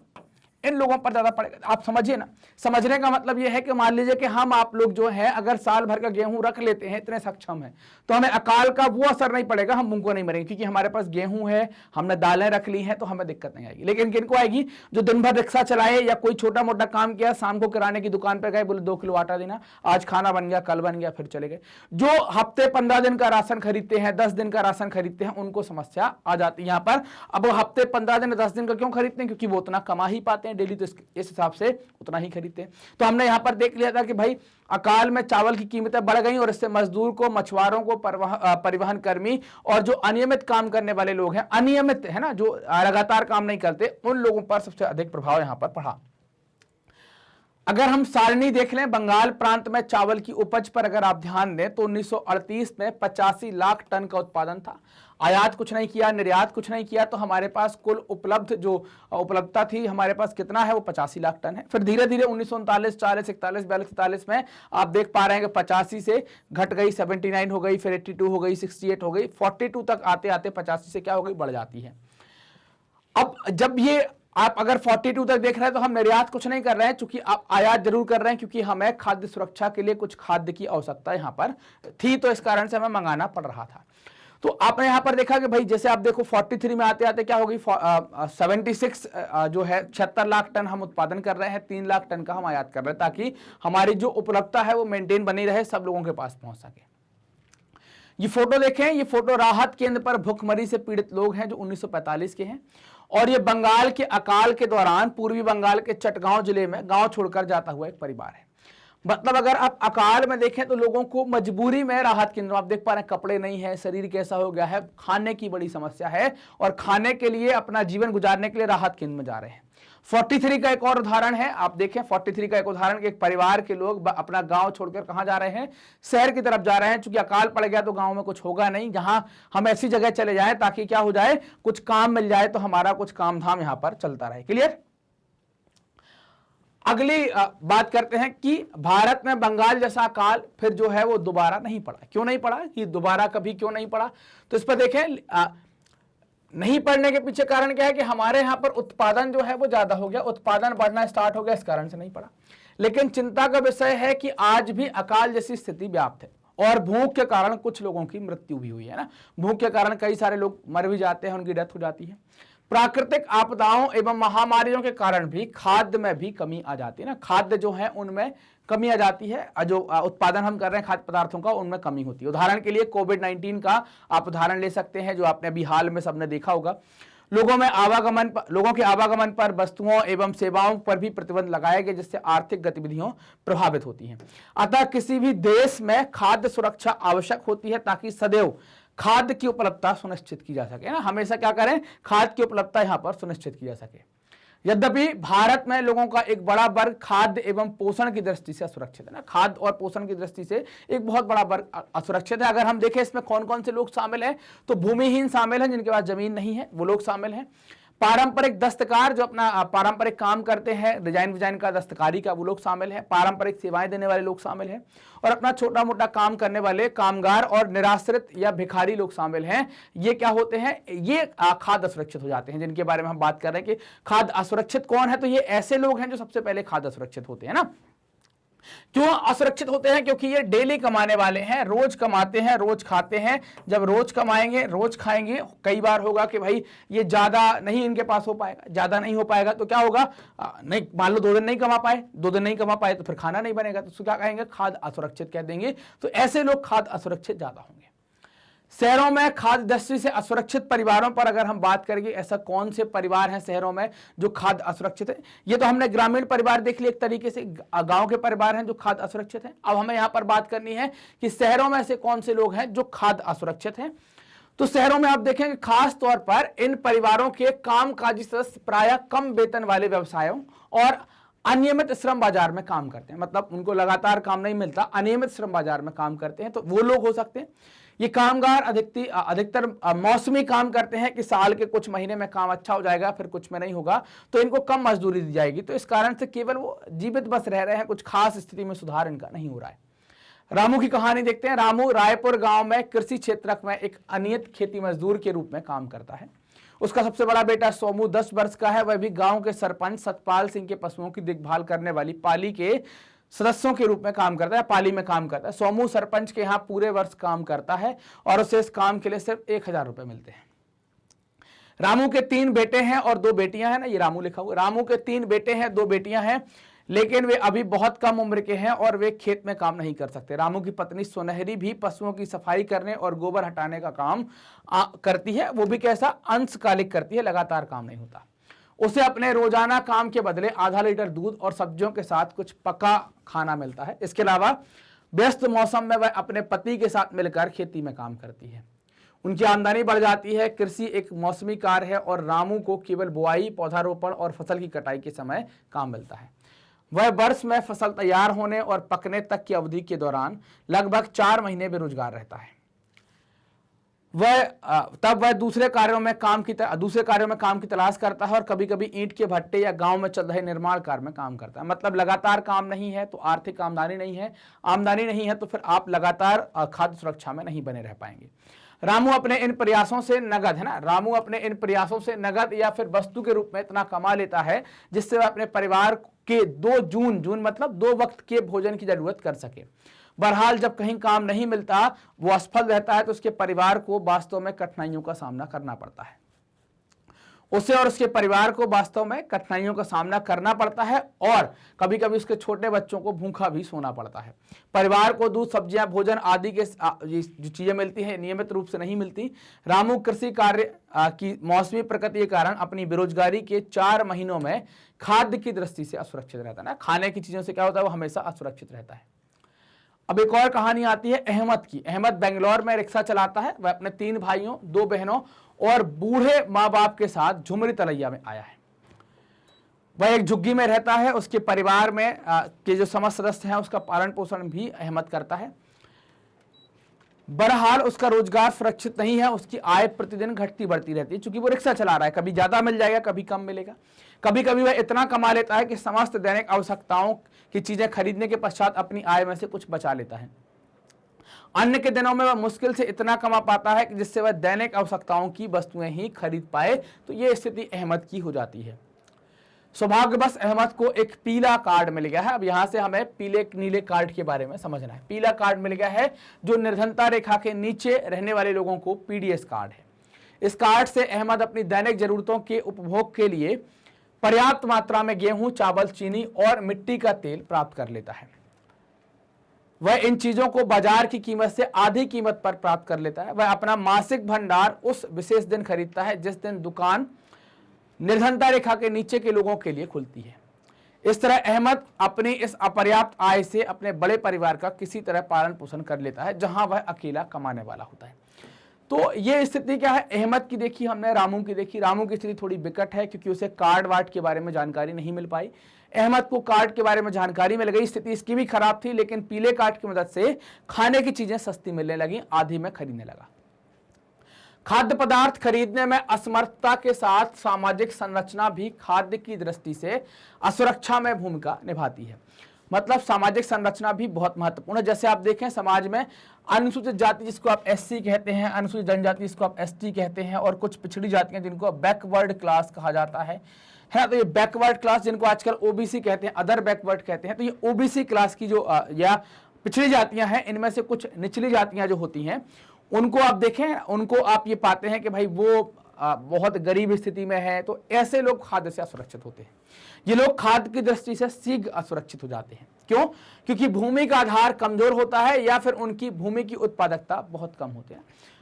इन लोगों पर ज्यादा पड़ेगा। आप समझिए ना, समझने का मतलब यह है कि मान लीजिए कि हम आप लोग जो है अगर साल भर का गेहूं रख लेते हैं, इतने सक्षम है, तो हमें अकाल का वो असर नहीं पड़ेगा, हम मुंह को नहीं मरेंगे, क्योंकि हमारे पास गेहूं है, हमने दालें रख ली हैं, तो हमें दिक्कत नहीं आएगी। लेकिन किनको आएगी, जो दिन भर रिक्शा चलाए या कोई छोटा मोटा काम किया, शाम को किराने की दुकान पर गए, बोले 2 किलो आटा देना, आज खाना बन गया, कल बन गया, फिर चले गए। जो हफ्ते 15 दिन का राशन खरीदते हैं, 10 दिन का राशन खरीदते हैं, उनको समस्या आ जाती है यहाँ पर। अब हफ्ते 15 दिन 10 दिन का क्यों खरीदते हैं, क्योंकि वो उतना कमा ही पाते हैं डेली, तो इस हिसाब से उतना ही खरीदते हैं। तो हमने यहां पर देख लिया था कि भाई अकाल में चावल की कीमतें बढ़ गई और इससे मजदूर को, मछुआरों को, परिवहन कर्मी और जो अनियमित काम करने वाले लोग हैं, अनियमित है ना, जो लगातार काम नहीं करते, उन लोगों पर सबसे अधिक प्रभाव यहां पर पड़ा। अगर हम सारणी देख लें, बंगाल प्रांत में चावल की उपज पर अगर आप ध्यान दें तो 1938 में 85 लाख टन का उत्पादन था। आयात कुछ नहीं किया, निर्यात कुछ नहीं किया, तो हमारे पास कुल उपलब्ध जो उपलब्धता थी हमारे पास कितना है, वो 85 लाख टन है। फिर धीरे धीरे 1939, 40, 41, 42, 43 में आप देख पा रहे हैं कि 85 से घट गई, 79 हो गई, फिर 82 हो गई, 68 हो गई, 42 तक आते आते 85 से क्या हो गई, बढ़ जाती है। अब जब ये आप अगर 42 तक देख रहे हैं तो हम निर्यात कुछ नहीं कर रहे हैं, चूंकि आप आयात जरूर कर रहे हैं, क्योंकि हमें खाद्य सुरक्षा के लिए कुछ खाद्य की आवश्यकता यहां पर थी, तो इस कारण से हमें मंगाना पड़ रहा था। तो आपने यहां पर देखा कि भाई जैसे आप देखो 43 में आते आते क्या होगी, 76 जो है 76 लाख टन हम उत्पादन कर रहे हैं, 3 लाख टन का हम आयात कर रहे हैं, ताकि हमारी जो उपलब्धता है वो मेंटेन बनी रहे, सब लोगों के पास पहुंच सके। ये फोटो देखें, ये फोटो राहत केंद्र पर भूखमरी से पीड़ित लोग हैं जो 1945 के हैं, और ये बंगाल के अकाल के दौरान पूर्वी बंगाल के चटगांव जिले में गांव छोड़कर जाता हुआ एक परिवार है। मतलब अगर आप अकाल में देखें तो लोगों को मजबूरी में राहत केंद्र, आप देख पा रहे हैं कपड़े नहीं है, शरीर कैसा हो गया है, खाने की बड़ी समस्या है, और खाने के लिए अपना जीवन गुजारने के लिए राहत केंद्र में जा रहे हैं। 43 का एक और उदाहरण है, आप देखें 43 का एक उदाहरण कि एक परिवार के लोग अपना गांव छोड़कर कहां जा रहे हैं, शहर की तरफ जा रहे हैं। चूंकि अकाल पड़ गया तो गांव में कुछ होगा नहीं, जहां हम ऐसी जगह चले जाएं ताकि क्या हो जाए, कुछ काम मिल जाए, तो हमारा कुछ काम धाम यहां पर चलता रहे। क्लियर। अगली बात करते हैं कि भारत में बंगाल जैसा अकाल फिर जो है वो दोबारा नहीं पड़ा। क्यों नहीं पड़ा, कि दोबारा कभी क्यों नहीं पड़ा, तो इस पर देखें, नहीं पड़ने के पीछे कारण क्या है कि हमारे यहां पर उत्पादन जो है वो ज्यादा हो गया, उत्पादन बढ़ना स्टार्ट हो गया, इस कारण से नहीं पड़ा। लेकिन चिंता का विषय है कि आज भी अकाल जैसी स्थिति व्याप्त है, और भूख के कारण कुछ लोगों की मृत्यु भी हुई है ना, भूख के कारण कई सारे लोग मर भी जाते हैं, उनकी डेथ हो जाती है। प्राकृतिक आपदाओं एवं महामारियों के कारण भी खाद्य में भी कमी आ जाती है ना, खाद्य जो है उनमें कमी आ जाती है, जो उत्पादन हम कर रहे हैं खाद्य पदार्थों का उनमें कमी होती है। उदाहरण के लिए कोविड-19 का आप उदाहरण ले सकते हैं, जो आपने अभी हाल में सबने देखा होगा। लोगों के आवागमन पर वस्तुओं एवं सेवाओं पर भी प्रतिबंध लगाए गए, जिससे आर्थिक गतिविधियों प्रभावित होती हैं। अतः किसी भी देश में खाद्य सुरक्षा आवश्यक होती है, ताकि सदैव खाद्य की उपलब्धता सुनिश्चित की जा सके ना, हमेशा क्या करें, खाद्य की उपलब्धता यहां पर सुनिश्चित की जा सके। यद्यपि भारत में लोगों का एक बड़ा वर्ग खाद्य एवं पोषण की दृष्टि से असुरक्षित है ना, खाद्य और पोषण की दृष्टि से एक बहुत बड़ा वर्ग असुरक्षित है। अगर हम देखें इसमें कौन कौन से लोग शामिल हैं, तो भूमिहीन शामिल हैं, जिनके पास जमीन नहीं है, वो लोग शामिल हैं। पारंपरिक दस्तकार जो अपना पारंपरिक काम करते हैं, डिजाइन का दस्तकारी का, वो लोग शामिल हैं। पारंपरिक सेवाएं देने वाले लोग शामिल हैं, और अपना छोटा मोटा काम करने वाले कामगार और निराश्रित या भिखारी लोग शामिल हैं। ये क्या होते हैं, ये खाद्य असुरक्षित हो जाते हैं, जिनके बारे में हम बात कर रहे हैं कि खाद्य असुरक्षित कौन है। तो ये ऐसे लोग हैं जो सबसे पहले खाद्य असुरक्षित होते हैं ना। क्यों असुरक्षित होते हैं? क्योंकि ये डेली कमाने वाले हैं, रोज कमाते हैं, रोज खाते हैं। जब रोज कमाएंगे, रोज खाएंगे, कई बार होगा कि भाई ये ज्यादा नहीं इनके पास हो पाएगा, ज्यादा नहीं हो पाएगा तो क्या होगा, नहीं, मान लो 2 दिन नहीं कमा पाए, 2 दिन नहीं कमा पाए तो फिर खाना नहीं बनेगा, तो क्या कहेंगे, खाद्य असुरक्षित कह देंगे। तो ऐसे लोग खाद्य असुरक्षित ज्यादा होंगे। शहरों में खाद्य दृष्टि से असुरक्षित परिवारों पर अगर हम बात करेंगे, ऐसा कौन से परिवार हैं शहरों में जो खाद्य असुरक्षित है? ये तो हमने ग्रामीण परिवार देख लिए, एक तरीके से गांव के परिवार हैं जो खाद्य असुरक्षित हैं। अब हमें यहां पर बात करनी है कि शहरों में ऐसे कौन से लोग हैं जो खाद्य असुरक्षित हैं। तो शहरों में आप देखेंगे खास तौर पर इन परिवारों के कामकाजी सदस्य प्रायः कम वेतन वाले व्यवसायों और अनियमित श्रम बाजार में काम करते हैं। मतलब उनको लगातार काम नहीं मिलता, अनियमित श्रम बाजार में काम करते हैं, तो वो लोग हो सकते हैं। ये कामगार अधिकतर मौसमी काम करते हैं कि साल के कुछ महीने में काम अच्छा हो जाएगा, फिर कुछ में नहीं होगा, तो इनको कम मजदूरी दी जाएगी। तो इस कारण से केवल वो जीवित बस रह रहे हैं, कुछ खास स्थिति में सुधार इनका नहीं हो रहा है। रामू की कहानी देखते हैं। रामू रायपुर गांव में कृषि क्षेत्र में एक अनियत खेती मजदूर के रूप में काम करता है। उसका सबसे बड़ा बेटा सोमू 10 वर्ष का है, वह भी गांव के सरपंच सतपाल सिंह के पशुओं की देखभाल करने वाली पाली के सदस्यों के रूप में काम करता है, पाली में काम करता है। सोमू सरपंच के यहाँ पूरे वर्ष काम करता है और उसे इस काम के लिए सिर्फ 1000 रुपए मिलते हैं। रामू के 3 बेटे हैं और 2 बेटियां हैं ना, ये रामू लिखा हुआ। रामू के 3 बेटे हैं, 2 बेटियां हैं, लेकिन वे अभी बहुत कम उम्र के हैं और वे खेत में काम नहीं कर सकते। रामू की पत्नी सुनहरी भी पशुओं की सफाई करने और गोबर हटाने का काम करती है, वो भी कैसा, अंशकालिक करती है, लगातार काम नहीं होता। उसे अपने रोजाना काम के बदले आधा लीटर दूध और सब्जियों के साथ कुछ पका खाना मिलता है। इसके अलावा व्यस्त मौसम में वह अपने पति के साथ मिलकर खेती में काम करती है। उनकी आमदनी बढ़ जाती है। कृषि एक मौसमी कार्य है और रामू को केवल बुआई, पौधारोपण और फसल की कटाई के समय काम मिलता है। वह वर्ष में फसल तैयार होने और पकने तक की अवधि के दौरान लगभग 4 महीने बेरोजगार रहता है। तब वह दूसरे कार्यों में काम की तलाश करता है और कभी कभी ईंट के भट्टे या गांव में चल रहे निर्माण कार्य में काम करता है। मतलब लगातार काम नहीं है तो आर्थिक आमदनी नहीं है तो फिर आप लगातार खाद्य सुरक्षा में नहीं बने रह पाएंगे। रामू अपने इन प्रयासों से नगद या फिर वस्तु के रूप में इतना कमा लेता है जिससे वह अपने परिवार के 2 जून मतलब 2 वक्त के भोजन की जरूरत कर सके। बहरहाल जब कहीं काम नहीं मिलता, वो असफल रहता है, तो उसके परिवार को वास्तव में कठिनाइयों का सामना करना पड़ता है। उसे और उसके परिवार को वास्तव में कठिनाइयों का सामना करना पड़ता है और कभी कभी उसके छोटे बच्चों को भूखा भी सोना पड़ता है। परिवार को दूध, सब्जियां, भोजन आदि के जो चीजें मिलती हैं नियमित रूप से नहीं मिलती। रामू कृषि कार्य की मौसमी प्रकृति के कारण अपनी बेरोजगारी के 4 महीनों में खाद्य की दृष्टि से असुरक्षित रहता है ना। खाने की चीजों से क्या होता है, वो हमेशा असुरक्षित रहता है। अब एक और कहानी आती है अहमद की। अहमद बेंगलोर में रिक्शा चलाता है। वह अपने 3 भाइयों, 2 बहनों और बूढ़े माँ बाप के साथ झुमरी तलैया में आया है। वह एक झुग्गी में रहता है। उसके परिवार में के जो समस्त सदस्य हैं उसका पालन पोषण भी अहमद करता है। बहरहाल उसका रोजगार सुरक्षित नहीं है। उसकी आय प्रतिदिन घटती बढ़ती रहती है, क्योंकि वो रिक्शा चला रहा है। कभी ज्यादा मिल जाएगा, कभी कम मिलेगा। कभी कभी वह इतना कमा लेता है कि समस्त दैनिक आवश्यकताओं की चीजें खरीदने के पश्चात अपनी आय में से कुछ बचा लेता है। अन्य के दिनों में वह मुश्किल से इतना कमा पाता है कि जिससे वह दैनिक आवश्यकताओं की वस्तुएं ही खरीद पाए। तो यह स्थिति अहमद की हो जाती है। सौभाग्यवश अहमद को एक पीला कार्ड मिल गया है। अब यहां से हमें पीले नीले कार्ड के बारे में समझना है। पीला कार्ड मिल गया है जो निर्धनता रेखा के नीचे रहने वाले लोगों को पीडीएस कार्ड है। इस कार्ड से अहमद अपनी दैनिक जरूरतों के उपभोग के लिए पर्याप्त मात्रा में गेहूं, चावल, चीनी और मिट्टी का तेल प्राप्त कर लेता है। वह इन चीजों को बाजार की कीमत से आधी कीमत पर प्राप्त कर लेता है। वह अपना मासिक भंडार उस विशेष दिन खरीदता है जिस दिन दुकान निर्धनता रेखा के नीचे के लोगों के लिए खुलती है। इस तरह अहमद अपनी इस अपर्याप्त आय से अपने बड़े परिवार का किसी तरह पालन पोषण कर लेता है, जहां वह अकेला कमाने वाला होता है। तो ये स्थिति क्या है, अहमद की देखी हमने, रामू की देखी। रामू की स्थिति थोड़ी विकट है क्योंकि उसे कार्ड वार्ड के बारे में जानकारी नहीं मिल पाई। अहमद को कार्ड के बारे में जानकारी मिल गई। स्थिति इसकी भी खराब थी, लेकिन पीले कार्ड की मदद से खाने की चीजें सस्ती मिलने लगी, आधी में खरीदने लगा। खाद्य पदार्थ खरीदने में असमर्थता के साथ सामाजिक संरचना भी खाद्य की दृष्टि से असुरक्षा में भूमिका निभाती है। मतलब सामाजिक संरचना भी बहुत महत्वपूर्ण है। जैसे आप देखें समाज में अनुसूचित जाति जिसको आप एससी कहते हैं, अनुसूचित जनजाति जिसको आप एसटी कहते हैं, और कुछ पिछड़ी जातियां जिनको बैकवर्ड क्लास कहा जाता है ना। तो ये बैकवर्ड क्लास जिनको आजकल ओबीसी कहते हैं, अदर बैकवर्ड कहते हैं, तो ये ओबीसी क्लास की जो या पिछड़ी जातियां हैं, इनमें से कुछ निचली जातियां जो होती हैं उनको आप देखें, उनको आप ये पाते हैं कि भाई वो बहुत गरीब स्थिति में है, तो ऐसे लोग खाद्य से असुरक्षित होते हैं। ये लोग खाद्य की दृष्टि से शीघ्र असुरक्षित हो जाते हैं। क्यों? क्योंकि भूमि का आधार कमजोर होता है या फिर उनकी भूमि की उत्पादकता बहुत कम होती है।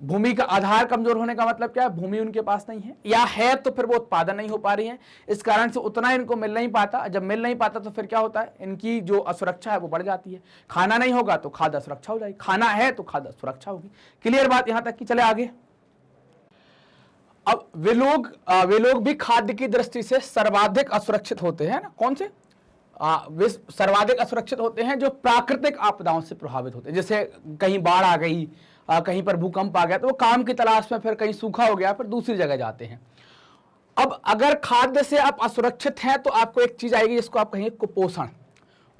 भूमि का आधार कमजोर होने का मतलब क्या है? भूमि उनके पास नहीं है, या है तो फिर वो उत्पादन नहीं हो पा रही है, इस कारण से उतना इनको मिल नहीं पाता। जब मिल नहीं पाता तो फिर क्या होता है? इनकी जो असुरक्षा है वो बढ़ जाती है। खाना नहीं होगा तो खाद्य असुरक्षा हो जाएगी, खाना है तो खाद्य सुरक्षा होगी। क्लियर बात यहां तक की? चले आगे। अब वे लोग भी खाद्य की दृष्टि से सर्वाधिक असुरक्षित होते हैं ना। कौन से? वे सर्वाधिक असुरक्षित होते हैं जो प्राकृतिक आपदाओं से प्रभावित होते हैं। जैसे कहीं बाढ़ आ गई, कहीं पर भूकंप आ गया, तो वो काम की तलाश में, फिर कहीं सूखा हो गया, फिर दूसरी जगह जाते हैं। अब अगर खाद्य से आप असुरक्षित हैं तो आपको एक चीज आएगी जिसको आप कहेंगे कुपोषण।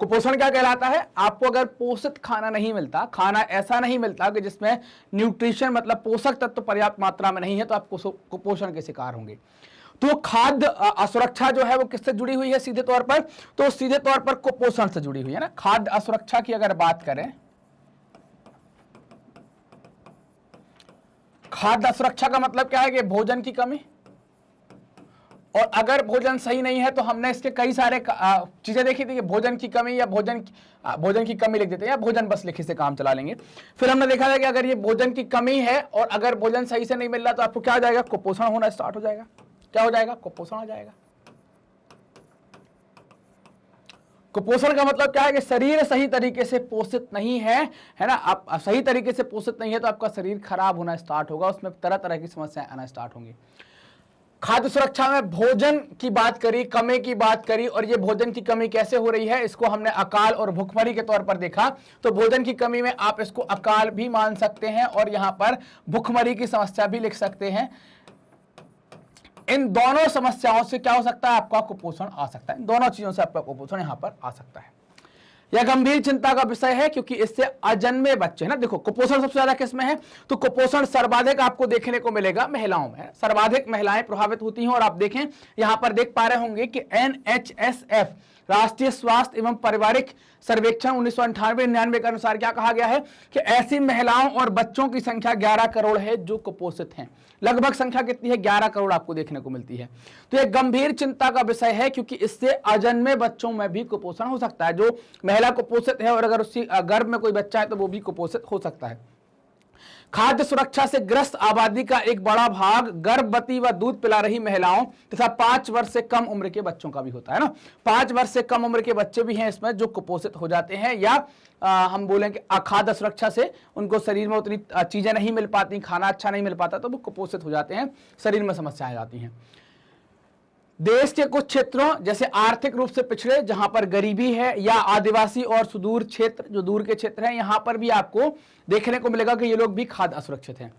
कुपोषण क्या कहलाता है? आपको अगर पोषित खाना नहीं मिलता, खाना ऐसा नहीं मिलता कि जिसमें न्यूट्रिशन मतलब पोषक तत्व पर्याप्त मात्रा में नहीं है, तो आप कुपोषण के शिकार होंगे। तो खाद्य असुरक्षा जो है वो किससे जुड़ी हुई है सीधे तौर पर? तो सीधे तौर पर कुपोषण से जुड़ी हुई है ना। खाद्य असुरक्षा की अगर बात करें, खाद्य असुरक्षा का मतलब क्या है कि भोजन की कमी, और अगर भोजन सही नहीं है तो हमने इसके कई सारे चीजें देखी थी कि भोजन की कमी या भोजन की कमी लिख देते हैं, या भोजन बस लिखे से काम चला लेंगे। फिर हमने देखा था कि अगर ये भोजन की कमी है और अगर भोजन सही से नहीं मिल रहा तो आपको क्या हो जाएगा? कुपोषण होना स्टार्ट हो जाएगा। क्या हो जाएगा? कुपोषण हो जाएगा। कुपोषण का मतलब क्या है कि शरीर सही तरीके से पोषित नहीं है ना। आप सही तरीके से पोषित नहीं है तो आपका शरीर खराब होना स्टार्ट होगा, उसमें तरह तरह की समस्याएं आना स्टार्ट होंगी। खाद्य सुरक्षा में भोजन की बात करी, कमी की बात करी, और ये भोजन की कमी कैसे हो रही है इसको हमने अकाल और भुखमरी के तौर पर देखा। तो भोजन की कमी में आप इसको अकाल भी मान सकते हैं और यहां पर भुखमरी की समस्या भी लिख सकते हैं। इन दोनों समस्याओं से क्या हो सकता है? आपका कुपोषण आ सकता है। इन दोनों चीजों से आपका कुपोषण यहां पर आ सकता है। यह गंभीर चिंता का विषय है क्योंकि इससे अजन्मे बच्चे ना, देखो कुपोषण सबसे ज्यादा किस में है? तो कुपोषण सर्वाधिक आपको देखने को मिलेगा महिलाओं में। सर्वाधिक महिलाएं प्रभावित होती हैं। और आप देखें यहां पर देख पा रहे होंगे कि NHSF राष्ट्रीय स्वास्थ्य एवं पारिवारिक सर्वेक्षण 1998-99 के अनुसार क्या कहा गया है कि ऐसी महिलाओं और बच्चों की संख्या 11 करोड़ है जो कुपोषित हैं। लगभग संख्या कितनी है? 11 करोड़ आपको देखने को मिलती है। तो यह गंभीर चिंता का विषय है क्योंकि इससे अजन्मे बच्चों में भी कुपोषण हो सकता है। जो महिला कुपोषित है और अगर उसकी गर्भ में कोई बच्चा है तो वो भी कुपोषित हो सकता है। खाद्य सुरक्षा से ग्रस्त आबादी का एक बड़ा भाग गर्भवती व दूध पिला रही महिलाओं तथा 5 वर्ष से कम उम्र के बच्चों का भी होता है ना। 5 वर्ष से कम उम्र के बच्चे भी हैं इसमें जो कुपोषित हो जाते हैं, या हम बोलेंगे अखाद्य सुरक्षा से उनको शरीर में उतनी चीजें नहीं मिल पाती, खाना अच्छा नहीं मिल पाता, तो वो कुपोषित हो जाते हैं, शरीर में समस्याएं आ जाती हैं। देश के कुछ क्षेत्रों जैसे आर्थिक रूप से पिछड़े जहां पर गरीबी है, या आदिवासी और सुदूर क्षेत्र जो दूर के क्षेत्र हैं, यहां पर भी आपको देखने को मिलेगा कि ये लोग भी खाद्य असुरक्षित हैं।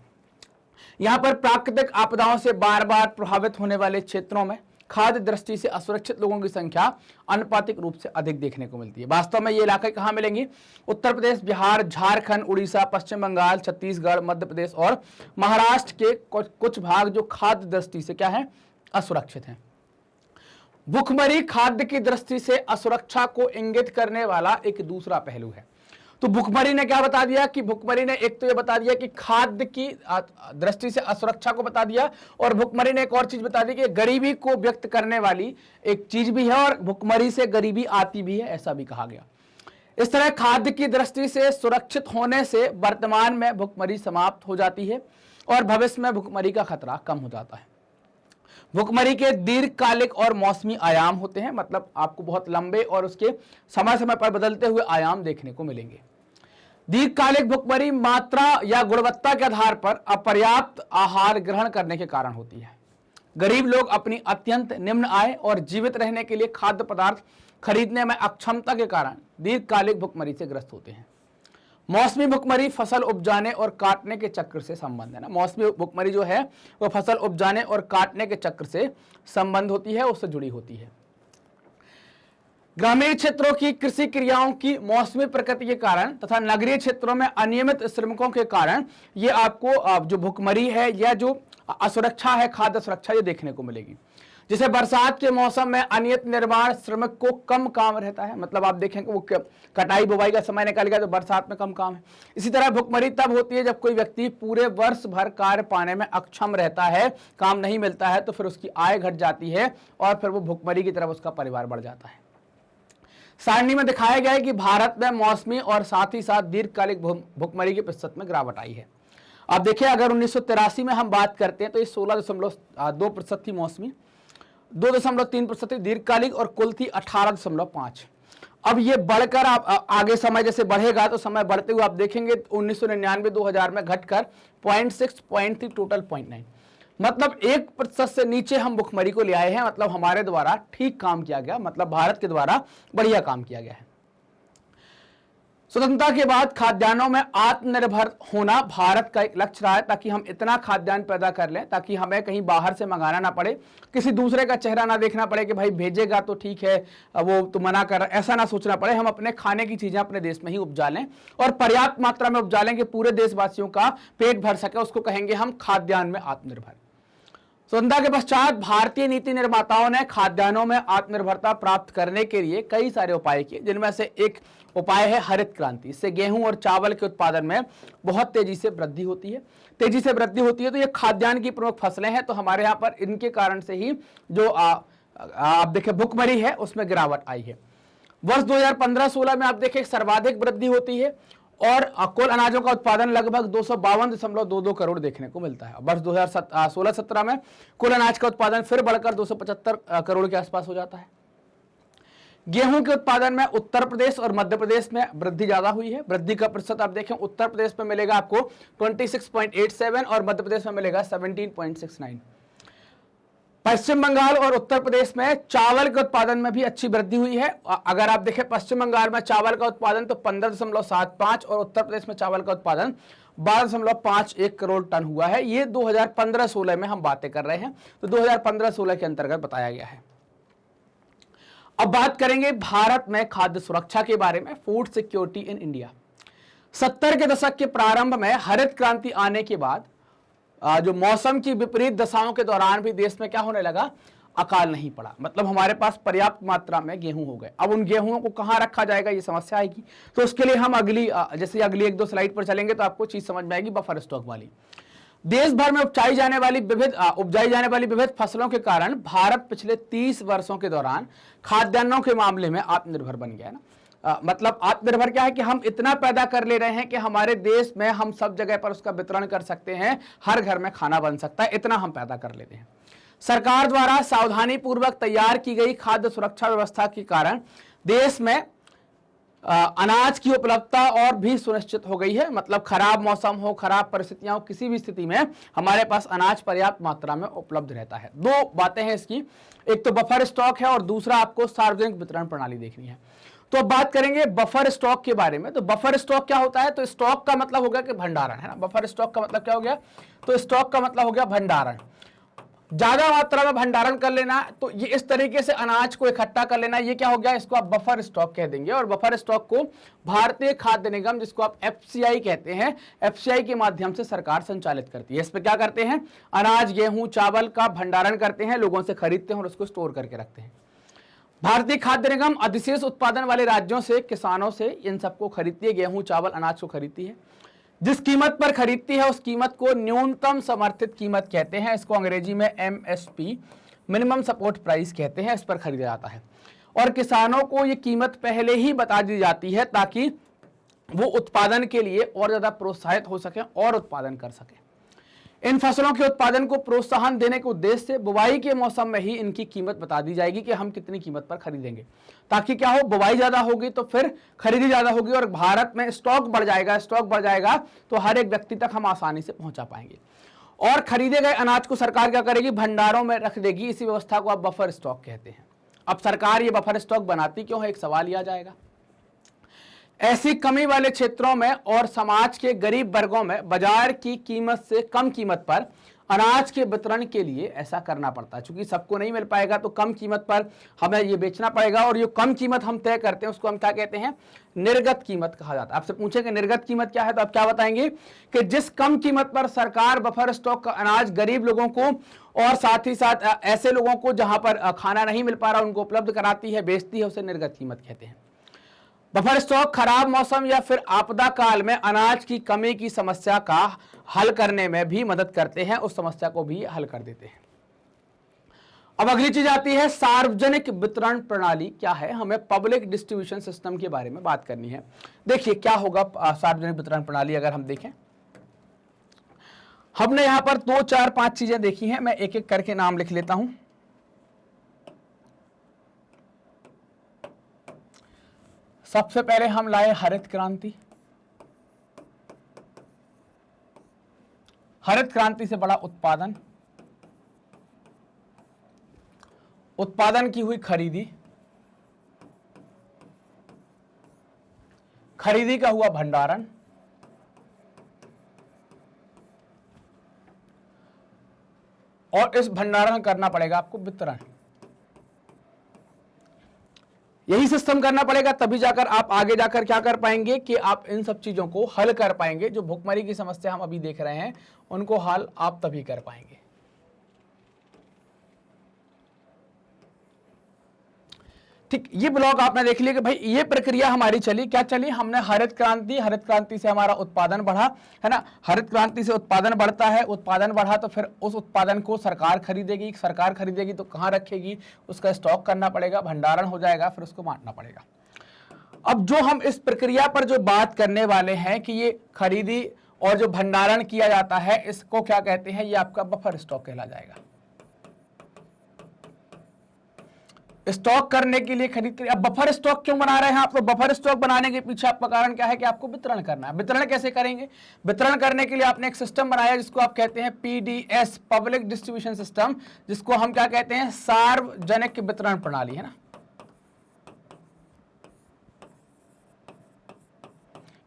यहां पर प्राकृतिक आपदाओं से बार बार प्रभावित होने वाले क्षेत्रों में खाद्य दृष्टि से असुरक्षित लोगों की संख्या अनुपातिक रूप से अधिक देखने को मिलती है। वास्तव में ये इलाके कहां मिलेंगे? उत्तर प्रदेश, बिहार, झारखंड, उड़ीसा, पश्चिम बंगाल, छत्तीसगढ़, मध्य प्रदेश और महाराष्ट्र के कुछ भाग जो खाद्य दृष्टि से क्या है? असुरक्षित हैं। भुखमरी खाद्य की दृष्टि से असुरक्षा को इंगित करने वाला एक दूसरा पहलू है। तो भुखमरी ने क्या बता दिया कि भुखमरी ने एक तो ये बता दिया कि खाद्य की दृष्टि से असुरक्षा को बता दिया, और भुखमरी ने एक और चीज बता दी कि गरीबी को व्यक्त करने वाली एक चीज भी है और भुखमरी से गरीबी आती भी है, ऐसा भी कहा गया। इस तरह खाद्य की दृष्टि से सुरक्षित होने से वर्तमान में भुखमरी समाप्त हो जाती है और भविष्य में भुखमरी का खतरा कम हो जाता है। भुखमरी के दीर्घकालिक और मौसमी आयाम होते हैं, मतलब आपको बहुत लंबे और उसके समय समय पर बदलते हुए आयाम देखने को मिलेंगे। दीर्घकालिक भुखमरी मात्रा या गुणवत्ता के आधार पर अपर्याप्त आहार ग्रहण करने के कारण होती है। गरीब लोग अपनी अत्यंत निम्न आय और जीवित रहने के लिए खाद्य पदार्थ खरीदने में अक्षमता के कारण दीर्घकालिक भुखमरी से ग्रस्त होते हैं। मौसमी भुखमरी फसल उपजाने और काटने के चक्र से संबंध है ना। मौसमी भुखमरी जो है वो फसल उपजाने और काटने के चक्र से संबंध होती है, उससे जुड़ी होती है। ग्रामीण क्षेत्रों की कृषि क्रियाओं की मौसमी प्रकृति के कारण तथा नगरीय क्षेत्रों में अनियमित श्रमिकों के कारण ये आपको जो भुखमरी है या जो असुरक्षा है, खाद्य सुरक्षा, ये देखने को मिलेगी। जैसे बरसात के मौसम में अनियत निर्माण श्रमिक को कम काम रहता है, मतलब आप देखेंगे वो कटाई बुवाई का समय निकल तो बरसात में कम काम है। इसी तरह भुखमरी तब होती है जब कोई व्यक्ति पूरे वर्ष भर कार्य पाने में अक्षम रहता है, काम नहीं मिलता है, तो फिर उसकी आय घट जाती है और फिर वो भुखमरी की तरफ उसका परिवार बढ़ जाता है। सारणी में दिखाया गया है कि भारत में मौसमी और साथ ही साथ दीर्घकालिक भुखमरी के प्रतिशत में गिरावट आई है। अब देखिए, अगर 1983 में हम बात करते हैं तो ये 16.2% थी मौसमी, 2.3% थी दीर्घकालिक और कुल थी 18.5। अब ये बढ़कर आप आगे समय जैसे बढ़ेगा तो समय बढ़ते हुए आप देखेंगे 1999-2000 में घटकर 0.6 पॉइंट थी, टोटल 0.9, मतलब 1% से नीचे हम भुखमरी को ले आए हैं। मतलब हमारे द्वारा ठीक काम किया गया, मतलब भारत के द्वारा बढ़िया काम किया गया है। स्वतंत्रता के बाद खाद्यान्नों में आत्मनिर्भर होना भारत का एक लक्ष्य रहा है, ताकि हम इतना खाद्यान्न पैदा कर लें ताकि हमें कहीं बाहर से मंगाना ना पड़े, किसी दूसरे का चेहरा ना देखना पड़े कि भाई भेजेगा तो ठीक है, वो तो मना कर, ऐसा ना सोचना पड़े। हम अपने खाने की चीजें अपने देश में ही उपजा लें और पर्याप्त मात्रा में उपजा लें कि पूरे देशवासियों का पेट भर सके, उसको कहेंगे हम खाद्यान्न में आत्मनिर्भर। स्वतंत्रता के पश्चात भारतीय नीति निर्माताओं ने खाद्यान्नों में आत्मनिर्भरता प्राप्त करने के लिए कई सारे उपाय किए, जिनमें से एक उपाय है हरित क्रांति। इससे गेहूं और चावल के उत्पादन में बहुत तेजी से वृद्धि होती है। तो ये खाद्यान्न की प्रमुख फसलें हैं, तो हमारे यहाँ पर इनके कारण से ही जो आप देखें भुखमरी है उसमें गिरावट आई है। वर्ष 2015-16 में आप देखें सर्वाधिक वृद्धि होती है और कुल अनाजों का उत्पादन लगभग 252.22 करोड़ देखने को मिलता है। वर्ष 2016-17 में कुल अनाज का उत्पादन फिर बढ़कर 275 करोड़ के आसपास हो जाता है। गेहूं के उत्पादन में उत्तर प्रदेश और मध्य प्रदेश में वृद्धि ज्यादा हुई है। वृद्धि का प्रतिशत आप देखें, उत्तर प्रदेश में मिलेगा आपको 26.87 और मध्य प्रदेश में मिलेगा 17.69। पश्चिम बंगाल और उत्तर प्रदेश में चावल के उत्पादन में भी अच्छी वृद्धि हुई है। अगर आप देखें पश्चिम बंगाल में चावल का उत्पादन तो 15.75 और उत्तर प्रदेश में चावल का उत्पादन 12.51 करोड़ टन हुआ है। ये 2015-16 में हम बातें कर रहे हैं, तो 2015-16 के अंतर्गत बताया गया है। अब बात करेंगे भारत में खाद्य सुरक्षा के बारे में, फूड सिक्योरिटी इन इंडिया। 70 के दशक के प्रारंभ में हरित क्रांति आने के बाद जो मौसम की विपरीत दशाओं के दौरान भी देश में क्या होने लगा, अकाल नहीं पड़ा। मतलब हमारे पास पर्याप्त मात्रा में गेहूं हो गए। अब उन गेहूं को कहां रखा जाएगा, ये समस्या आएगी। तो उसके लिए हम अगली 1-2 स्लाइड पर चलेंगे तो आपको चीज समझ में आएगी, बफर स्टॉक वाली। देश भर में उपजाई जाने वाली विविध फसलों के कारण भारत पिछले 30 वर्षों के दौरान खाद्यान्नों के मामले में आत्मनिर्भर बन गया है ना। मतलब आत्मनिर्भर क्या है कि हम इतना पैदा कर ले रहे हैं कि हमारे देश में हम सब जगह पर उसका वितरण कर सकते हैं, हर घर में खाना बन सकता है, इतना हम पैदा कर लेते हैं। सरकार द्वारा सावधानी पूर्वक तैयार की गई खाद्य सुरक्षा व्यवस्था के कारण देश में अनाज की उपलब्धता और भी सुनिश्चित हो गई है। मतलब खराब मौसम हो, खराब परिस्थितियां हो, किसी भी स्थिति में हमारे पास अनाज पर्याप्त मात्रा में उपलब्ध रहता है। दो बातें हैं इसकी, एक तो बफर स्टॉक है और दूसरा आपको सार्वजनिक वितरण प्रणाली देखनी है। तो अब बात करेंगे बफर स्टॉक के बारे में। तो बफर स्टॉक क्या होता है, तो स्टॉक का मतलब हो गया कि भंडारण, है ना। बफर स्टॉक का मतलब क्या हो गया, तो स्टॉक का मतलब हो गया भंडारण, ज्यादा मात्रा में भंडारण कर लेना। तो ये इस तरीके से अनाज को इकट्ठा कर लेना, ये क्या हो गया, इसको आप बफर स्टॉक कह देंगे। और बफर स्टॉक को भारतीय खाद्य निगम, जिसको आप एफसीआई कहते हैं, एफसीआई के माध्यम से सरकार संचालित करती है। इस पे क्या करते हैं, अनाज, गेहूं, चावल का भंडारण करते हैं, लोगों से खरीदते हैं और उसको स्टोर करके रखते हैं। भारतीय खाद्य निगम अधिशेष उत्पादन वाले राज्यों से, किसानों से इन सबको खरीदती है, गेहूं, चावल, अनाज को खरीदती है। जिस कीमत पर खरीदती है उस कीमत को न्यूनतम समर्थित कीमत कहते हैं। इसको अंग्रेजी में एमएसपी, मिनिमम सपोर्ट प्राइस कहते हैं। इस पर खरीदा जाता है और किसानों को ये कीमत पहले ही बता दी जाती है ताकि वो उत्पादन के लिए और ज्यादा प्रोत्साहित हो सके और उत्पादन कर सके। इन फसलों के उत्पादन को प्रोत्साहन देने के उद्देश्य से बुवाई के मौसम में ही इनकी कीमत बता दी जाएगी कि हम कितनी कीमत पर खरीदेंगे, ताकि क्या हो, बुवाई ज्यादा होगी तो फिर खरीदी ज्यादा होगी और भारत में स्टॉक बढ़ जाएगा तो हर एक व्यक्ति तक हम आसानी से पहुंचा पाएंगे। और खरीदे गए अनाज को सरकार क्या करेगी, भंडारों में रख देगी। इसी व्यवस्था को आप बफर स्टॉक कहते हैं। अब सरकार ये बफर स्टॉक बनाती क्यों है, एक सवाल यह आ जाएगा। ऐसी कमी वाले क्षेत्रों में और समाज के गरीब वर्गों में बाजार की कीमत से कम कीमत पर अनाज के वितरण के लिए ऐसा करना पड़ता है। क्योंकि सबको नहीं मिल पाएगा तो कम कीमत पर हमें ये बेचना पड़ेगा, और ये कम कीमत हम तय करते हैं उसको हम क्या कहते हैं, निर्गत कीमत कहा जाता है। आपसे पूछेंगे निर्गत कीमत क्या है तो आप क्या बताएंगे कि जिस कम कीमत पर सरकार बफर स्टॉक का अनाज गरीब लोगों को और साथ ही साथ ऐसे लोगों को जहां पर खाना नहीं मिल पा रहा उनको उपलब्ध कराती है, बेचती है, उसे निर्गत कीमत कहते हैं। बफर स्टॉक खराब मौसम या फिर आपदा काल में अनाज की कमी की समस्या का हल करने में भी मदद करते हैं, उस समस्या को भी हल कर देते हैं। अब अगली चीज आती है सार्वजनिक वितरण प्रणाली क्या है। हमें पब्लिक डिस्ट्रीब्यूशन सिस्टम के बारे में बात करनी है। देखिए क्या होगा सार्वजनिक वितरण प्रणाली। अगर हम देखें, हमने यहां पर 2 4 5 चीजें देखी हैं, मैं एक एक करके नाम लिख लेता हूं। सबसे पहले हम लाए हरित क्रांति। हरित क्रांति से बड़ा उत्पादन, उत्पादन की हुई खरीदी, खरीदी का हुआ भंडारण, और इस भंडारण करना पड़ेगा आपको वितरण। यही सिस्टम करना पड़ेगा, तभी जाकर आप आगे जाकर क्या कर पाएंगे कि आप इन सब चीजों को हल कर पाएंगे। जो भुखमरी की समस्या हम अभी देख रहे हैं उनको हल आप तभी कर पाएंगे। ठीक, ये ब्लॉक आपने देख लिया कि भाई ये प्रक्रिया हमारी चली, क्या चली, हमने हरित क्रांति से हमारा उत्पादन बढ़ा, है ना। हरित क्रांति से उत्पादन बढ़ता है, उत्पादन बढ़ा तो फिर उस उत्पादन को सरकार खरीदेगी तो कहाँ रखेगी, उसका स्टॉक करना पड़ेगा, भंडारण हो जाएगा, फिर उसको बांटना पड़ेगा। अब जो हम इस प्रक्रिया पर जो बात करने वाले हैं कि ये खरीदी और जो भंडारण किया जाता है इसको क्या कहते हैं, ये आपका बफर स्टॉक कहला जाएगा। स्टॉक करने के लिए खरीद कर। अब बफर स्टॉक क्यों बना रहे हैं आप, तो बफर स्टॉक बनाने के पीछे आपका कारण क्या है कि आपको वितरण करना है। वितरण कैसे करेंगे, वितरण करने के लिए आपने एक सिस्टम बनाया जिसको आप कहते हैं पीडीएस, पब्लिक डिस्ट्रीब्यूशन सिस्टम, जिसको हम क्या कहते हैं, सार्वजनिक वितरण प्रणाली, है ना।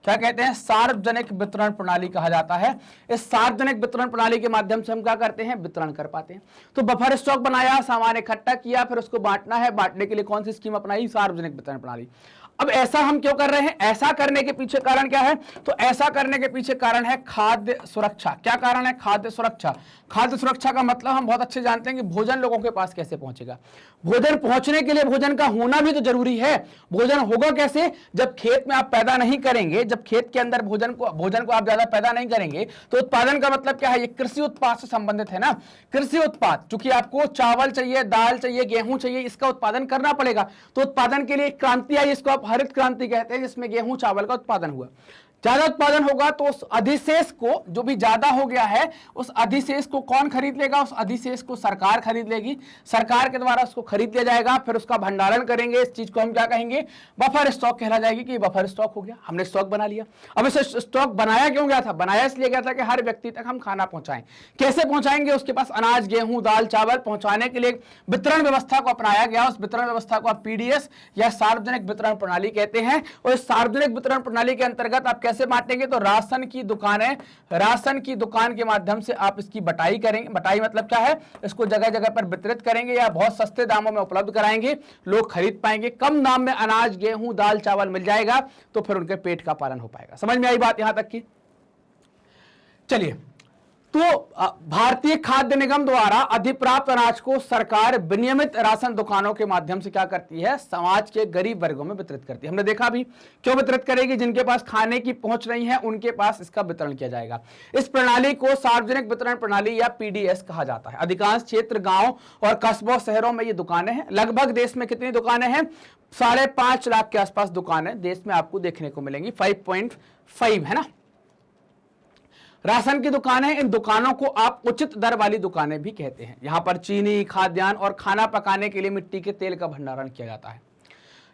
क्या कहते हैं, सार्वजनिक वितरण प्रणाली कहा जाता है। इस सार्वजनिक वितरण प्रणाली के माध्यम से हम क्या करते हैं, वितरण कर पाते हैं। तो बफर स्टॉक बनाया, सामान इकट्ठा किया, फिर उसको बांटना है, बांटने के लिए कौन सी स्कीम अपनाई, सार्वजनिक वितरण प्रणाली। अब ऐसा हम क्यों कर रहे हैं, ऐसा करने के पीछे कारण क्या है, तो ऐसा करने के पीछे कारण है खाद्य सुरक्षा। क्या कारण है, खाद्य सुरक्षा। खाद्य सुरक्षा का मतलब हम बहुत अच्छे जानते हैं कि भोजन लोगों के पास कैसे पहुंचेगा। भोजन पहुंचने के लिए भोजन का होना भी तो जरूरी है। भोजन होगा कैसे, जब खेत में आप पैदा नहीं करेंगे, जब खेत के अंदर भोजन को आप ज्यादा पैदा नहीं करेंगे तो उत्पादन का मतलब क्या है, ये कृषि उत्पाद से संबंधित है ना। कृषि उत्पाद, चूंकि आपको चावल चाहिए, दाल चाहिए, गेहूं चाहिए, इसका उत्पादन करना पड़ेगा। तो उत्पादन के लिए एक क्रांति आई, इसको आप हरित क्रांति कहते हैं, जिसमें गेहूं चावल का उत्पादन हुआ। ज्यादा उत्पादन होगा तो उस अधिशेष को, जो भी ज्यादा हो गया है, उस अधिशेष को कौन खरीद लेगा, उस अधिशेष को सरकार खरीद लेगी। सरकार के द्वारा उसको खरीद लिया जाएगा, फिर उसका भंडारण करेंगे। इस चीज को हम क्या कहेंगे, बफर स्टॉक कहला जाएगी कि बफर स्टॉक हो गया, हमने स्टॉक बना लिया। अब इसे स्टॉक बनाया क्यों गया था, बनाया इसलिए गया था कि हर व्यक्ति तक हम खाना पहुंचाएं। कैसे पहुंचाएंगे, उसके पास अनाज, गेहूं, दाल, चावल पहुंचाने के लिए वितरण व्यवस्था को अपनाया गया। उस वितरण व्यवस्था को आप पीडीएस या सार्वजनिक वितरण प्रणाली कहते हैं। और इस सार्वजनिक वितरण प्रणाली के अंतर्गत आप कैसे बांटेंगे, तो राशन की दुकानें, राशन की दुकान के माध्यम से आप इसकी बटाई करेंगे। बटाई मतलब क्या है, इसको जगह जगह पर वितरित करेंगे या बहुत सस्ते दामों में उपलब्ध कराएंगे, लोग खरीद पाएंगे, कम दाम में अनाज, गेहूं, दाल, चावल मिल जाएगा, तो फिर उनके पेट का पालन हो पाएगा। समझ में आई बात यहां तक की। चलिए, तो भारतीय खाद्य निगम द्वारा अधिप्राप्त अनाज को सरकार विनियमित राशन दुकानों के माध्यम से क्या करती है, समाज के गरीब वर्गों में वितरित करती है। हमने देखा भी क्यों वितरित करेगी, जिनके पास खाने की पहुंच नहीं है उनके पास इसका वितरण किया जाएगा। इस प्रणाली को सार्वजनिक वितरण प्रणाली या पीडीएस कहा जाता है। अधिकांश क्षेत्र, गांव और कस्बों, शहरों में ये दुकानें हैं। लगभग देश में कितनी दुकानें हैं, 5.5 लाख के आसपास दुकानें देश में आपको देखने को मिलेंगी। 5.5 है ना। राशन की दुकानें, इन दुकानों को आप उचित दर वाली दुकानें भी कहते हैं। यहां पर चीनी, खाद्यान्न और खाना पकाने के लिए मिट्टी के तेल का भंडारण किया जाता है।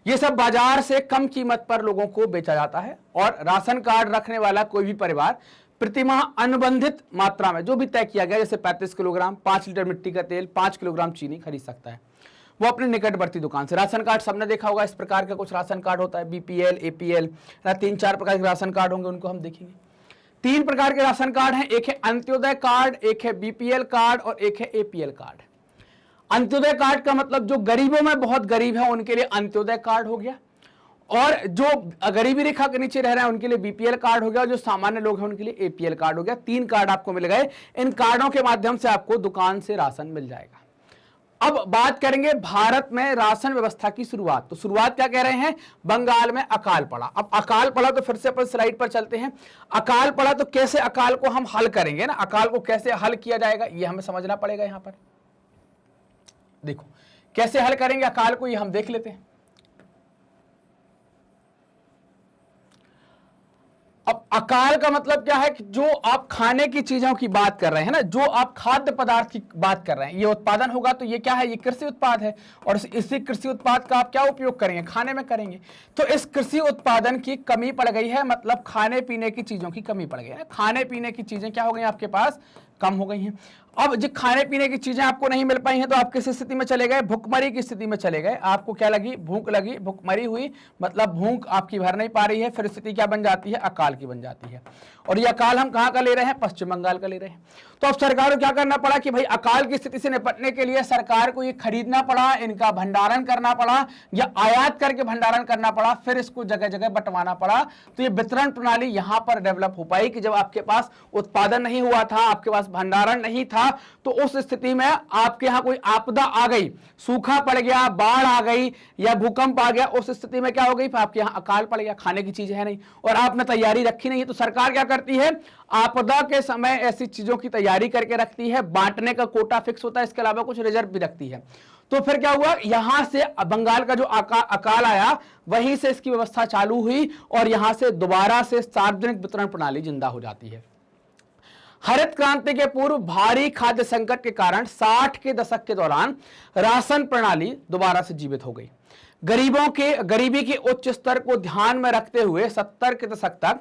यह सब बाजार से कम कीमत पर लोगों को बेचा जाता है। और राशन कार्ड रखने वाला कोई भी परिवार प्रतिमाह अनुबंधित मात्रा में, जो भी तय किया गया, जैसे 35 किलोग्राम, 5 लीटर मिट्टी का तेल, 5 किलोग्राम चीनी खरीद सकता है। वो अपने निकटवर्ती दुकान से। राशन कार्ड सबने देखा होगा, इस प्रकार का कुछ राशन कार्ड होता है, बीपीएल, एपीएल, 3-4 प्रकार के राशन कार्ड होंगे, उनको हम देखेंगे। 3 प्रकार के राशन कार्ड हैं, एक है अंत्योदय कार्ड, एक है बीपीएल कार्ड और एक है एपीएल कार्ड। अंत्योदय कार्ड का मतलब जो गरीबों में बहुत गरीब है उनके लिए अंत्योदय कार्ड हो गया, और जो गरीबी रेखा के नीचे रह रहे हैं उनके लिए बीपीएल कार्ड हो गया, और जो सामान्य लोग हैं उनके लिए एपीएल कार्ड हो गया। 3 कार्ड आपको मिल गए। इन कार्डों के माध्यम से आपको दुकान से राशन मिल जाएगा। अब बात करेंगे भारत में राशन व्यवस्था की शुरुआत। तो शुरुआत क्या कह रहे हैं, बंगाल में अकाल पड़ा। अब अकाल पड़ा तो फिर से अपन स्लाइड पर चलते हैं। अकाल पड़ा तो कैसे अकाल को हम हल करेंगे ना, अकाल को कैसे हल किया जाएगा ये हमें समझना पड़ेगा। यहां पर देखो कैसे हल करेंगे अकाल को, ये हम देख लेते हैं। अब अकाल का मतलब क्या है कि जो आप खाने की चीजों की बात कर रहे हैं ना, जो आप खाद्य पदार्थ की बात कर रहे हैं, ये उत्पादन होगा तो ये क्या है, ये कृषि उत्पाद है, और इसी कृषि उत्पाद का आप क्या उपयोग करेंगे, खाने में करेंगे। तो इस कृषि उत्पादन की कमी पड़ गई है, मतलब खाने पीने की चीजों की कमी पड़ गई है। खाने पीने की चीजें क्या हो गई आपके पास, कम हो गई हैं। अब जो खाने पीने की चीजें आपको नहीं मिल पाई हैं तो आप किस स्थिति में चले गए, भूखमरी की स्थिति में चले गए। आपको क्या लगी, भूख लगी, भूखमरी हुई, मतलब भूख आपकी भर नहीं पा रही है, फिर स्थिति क्या बन जाती है, अकाल की बन जाती है। और ये अकाल हम कहां का ले रहे हैं, पश्चिम बंगाल का ले रहे हैं। तो अब सरकार को क्या करना पड़ा कि भाई अकाल की स्थिति से निपटने के लिए सरकार को ये खरीदना पड़ा, इनका भंडारण करना पड़ा या आयात करके भंडारण करना पड़ा, फिर इसको जगह जगह बंटवाना पड़ा। तो ये वितरण प्रणाली यहां पर डेवलप हो पाई कि जब आपके पास उत्पादन नहीं हुआ था, आपके पास भंडारण नहीं था, तो उस स्थिति में आपके यहां कोई आपदा आ गई, सूखा पड़ गया, बाढ़ आ गई या भूकंप आ गया, उस स्थिति में क्या हो गई, आपके यहां अकाल पड़ गया, खाने की चीज है नहीं और आपने तैयारी रखी नहीं है। तो सरकार क्या करती है, आपदा के समय ऐसी चीजों की तैयारी करके रखती है, बांटने का कोटा फिक्स होता है, इसके अलावा कुछ रिजर्व भी रखती है। तो फिर क्या हुआ, यहां से बंगाल का जो अकाल आया वहीं से इसकी व्यवस्था चालू हुई और यहां से दोबारा से सार्वजनिक वितरण प्रणाली जिंदा हो जाती है। हरित क्रांति के पूर्व भारी खाद्य संकट के कारण 60 के दशक के दौरान राशन प्रणाली दोबारा से जीवित हो गई। गरीबी के उच्च स्तर को ध्यान में रखते हुए 70 के दशक तक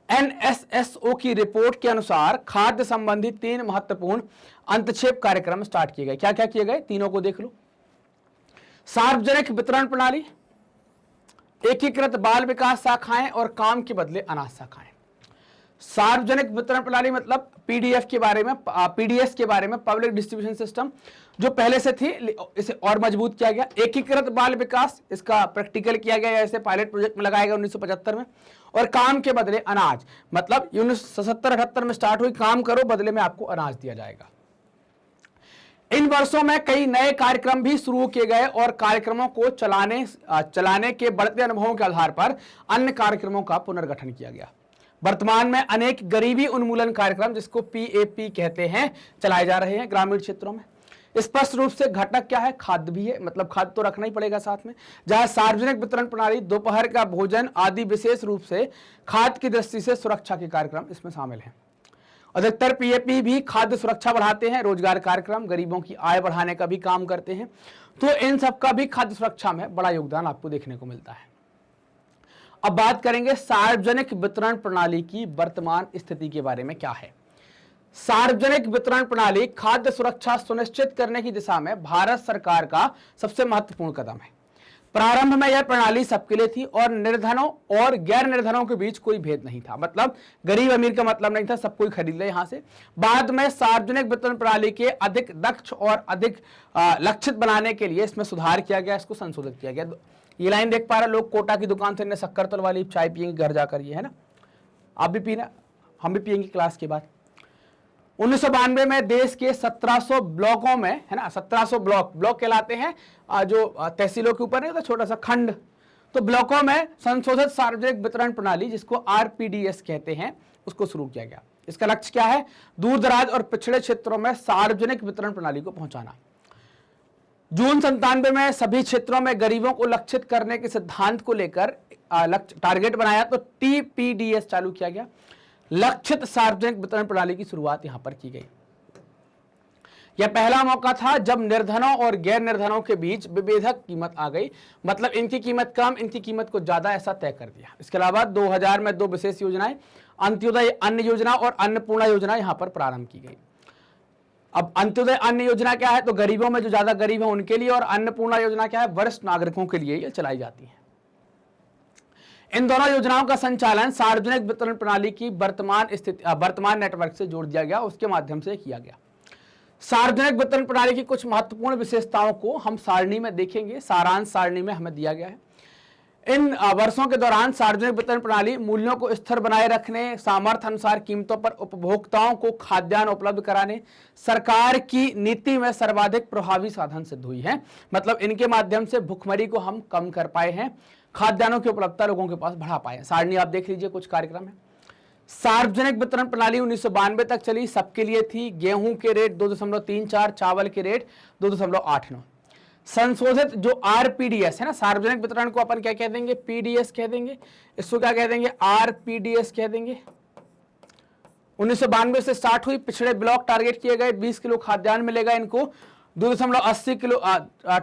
NSSO की रिपोर्ट के अनुसार खाद्य संबंधी 3 महत्वपूर्ण अंतक्षेप कार्यक्रम स्टार्ट किए गए। क्या क्या किए गए, तीनों को देख लो। सार्वजनिक वितरण प्रणाली, एकीकृत बाल विकास शाखाएं और काम के बदले अनाज शाखाएं। सार्वजनिक वितरण प्रणाली मतलब पीडीएस के बारे में, पब्लिक डिस्ट्रीब्यूशन सिस्टम, जो पहले से थी इसे और मजबूत किया गया। एकीकृत बाल विकास, इसका प्रैक्टिकल किया गया, ऐसे पायलट प्रोजेक्ट में लगाया गया 1975 में। और काम के बदले अनाज, मतलब 1977-78 में स्टार्ट हुई, काम करो बदले में आपको अनाज दिया जाएगा। इन वर्षों में कई नए कार्यक्रम भी शुरू किए गए और कार्यक्रमों को चलाने के बढ़ते अनुभवों के आधार पर अन्य कार्यक्रमों का पुनर्गठन किया गया। वर्तमान में अनेक गरीबी उन्मूलन कार्यक्रम, जिसको PAP कहते हैं, चलाए जा रहे हैं ग्रामीण क्षेत्रों में। स्पष्ट रूप से घटक क्या है, खाद्य भी है, मतलब खाद्य तो रखना ही पड़ेगा साथ में। जहां सार्वजनिक वितरण प्रणाली, दोपहर का भोजन आदि विशेष रूप से खाद्य की दृष्टि से सुरक्षा के कार्यक्रम इसमें शामिल हैं। अधिकतर PAP भी खाद्य सुरक्षा बढ़ाते हैं, रोजगार कार्यक्रम गरीबों की आय बढ़ाने का भी काम करते हैं। तो इन सबका भी खाद्य सुरक्षा में बड़ा योगदान आपको देखने को मिलता है। अब बात करेंगे सार्वजनिक वितरण प्रणाली की वर्तमान स्थिति के बारे में क्या है। सार्वजनिक वितरण प्रणाली खाद्य सुरक्षा सुनिश्चित करने की दिशा में भारत सरकार का सबसे महत्वपूर्ण कदम है। प्रारंभ में यह प्रणाली सबके लिए थी और निर्धनों और गैर निर्धनों के बीच कोई भेद नहीं था, मतलब गरीब अमीर का मतलब नहीं था, सब कोई खरीद ले यहां से। बाद में सार्वजनिक वितरण प्रणाली के अधिक दक्ष और अधिक लक्षित बनाने के लिए इसमें सुधार किया गया, इसको संशोधित किया गया। ये लाइन देख पा रहे लोग, कोटा की दुकान से शक्कर तल वाली चाय पियेंगे घर जाकर, ये है ना, आप भी पीना, हम भी पियेंगे क्लास के बाद। 1992 में देश के 1700 ब्लॉकों में, है ना, 1700 ब्लॉक कहलाते हैं जो तहसीलों के ऊपर नहीं होता, छोटा सा खंड, तो ब्लॉकों में संशोधित सार्वजनिक वितरण प्रणाली, जिसको RPDS कहते हैं, उसको शुरू किया गया। इसका लक्ष्य क्या है, दूर दराज और पिछड़े क्षेत्रों में सार्वजनिक वितरण प्रणाली को पहुंचाना। जून 97 में सभी क्षेत्रों में गरीबों को लक्षित करने के सिद्धांत को लेकर टारगेट बनाया, तो TPDS चालू किया गया। लक्षित सार्वजनिक वितरण प्रणाली की शुरुआत यहां पर की गई। यह पहला मौका था जब निर्धनों और गैर निर्धनों के बीच विभेदक कीमत आ गई, मतलब इनकी कीमत कम, इनकी कीमत को ज्यादा, ऐसा तय कर दिया। इसके अलावा 2000 में 2 विशेष योजनाएं, अंत्योदय अन्न योजना और अन्नपूर्णा योजना यहां पर प्रारंभ की गई। अब अंत्योदय अन्न योजना क्या है, तो गरीबों में जो ज्यादा गरीब है उनके लिए, और अन्नपूर्णा योजना क्या है, वरिष्ठ नागरिकों के लिए ये चलाई जाती है। इन दोनों योजनाओं का संचालन सार्वजनिक वितरण प्रणाली की वर्तमान नेटवर्क से जोड़ दिया गया, उसके माध्यम से किया गया। सार्वजनिक वितरण प्रणाली की कुछ महत्वपूर्ण विशेषताओं को हम सारणी में देखेंगे, सारांश सारणी में हमें दिया गया है। इन वर्षों के दौरान सार्वजनिक वितरण प्रणाली मूल्यों को स्थिर बनाए रखने, सामर्थ्य अनुसार कीमतों पर उपभोक्ताओं को खाद्यान्न उपलब्ध कराने, सरकार की नीति में सर्वाधिक प्रभावी साधन सिद्ध हुई है। मतलब इनके माध्यम से भुखमरी को हम कम कर पाए हैं, खाद्यान्नों की उपलब्धता लोगों के पास बढ़ा पाए। सारणी आप देख लीजिए, कुछ कार्यक्रम है। सार्वजनिक वितरण प्रणाली 1992 तक चली, सबके लिए थी। गेहूं के रेट 2.34, चावल के रेट 2.89। संशोधित जो आरपीडीएस है ना, सार्वजनिक वितरण को अपन क्या कह देंगे, पीडीएस कह देंगे, इसको क्या कह देंगे, आरपीडीएस कह देंगे। 1992 से स्टार्ट हुई, पिछड़े ब्लॉक टारगेट किए गए, 20 किलो खाद्यान्न मिलेगा इनको, 2.80 किलो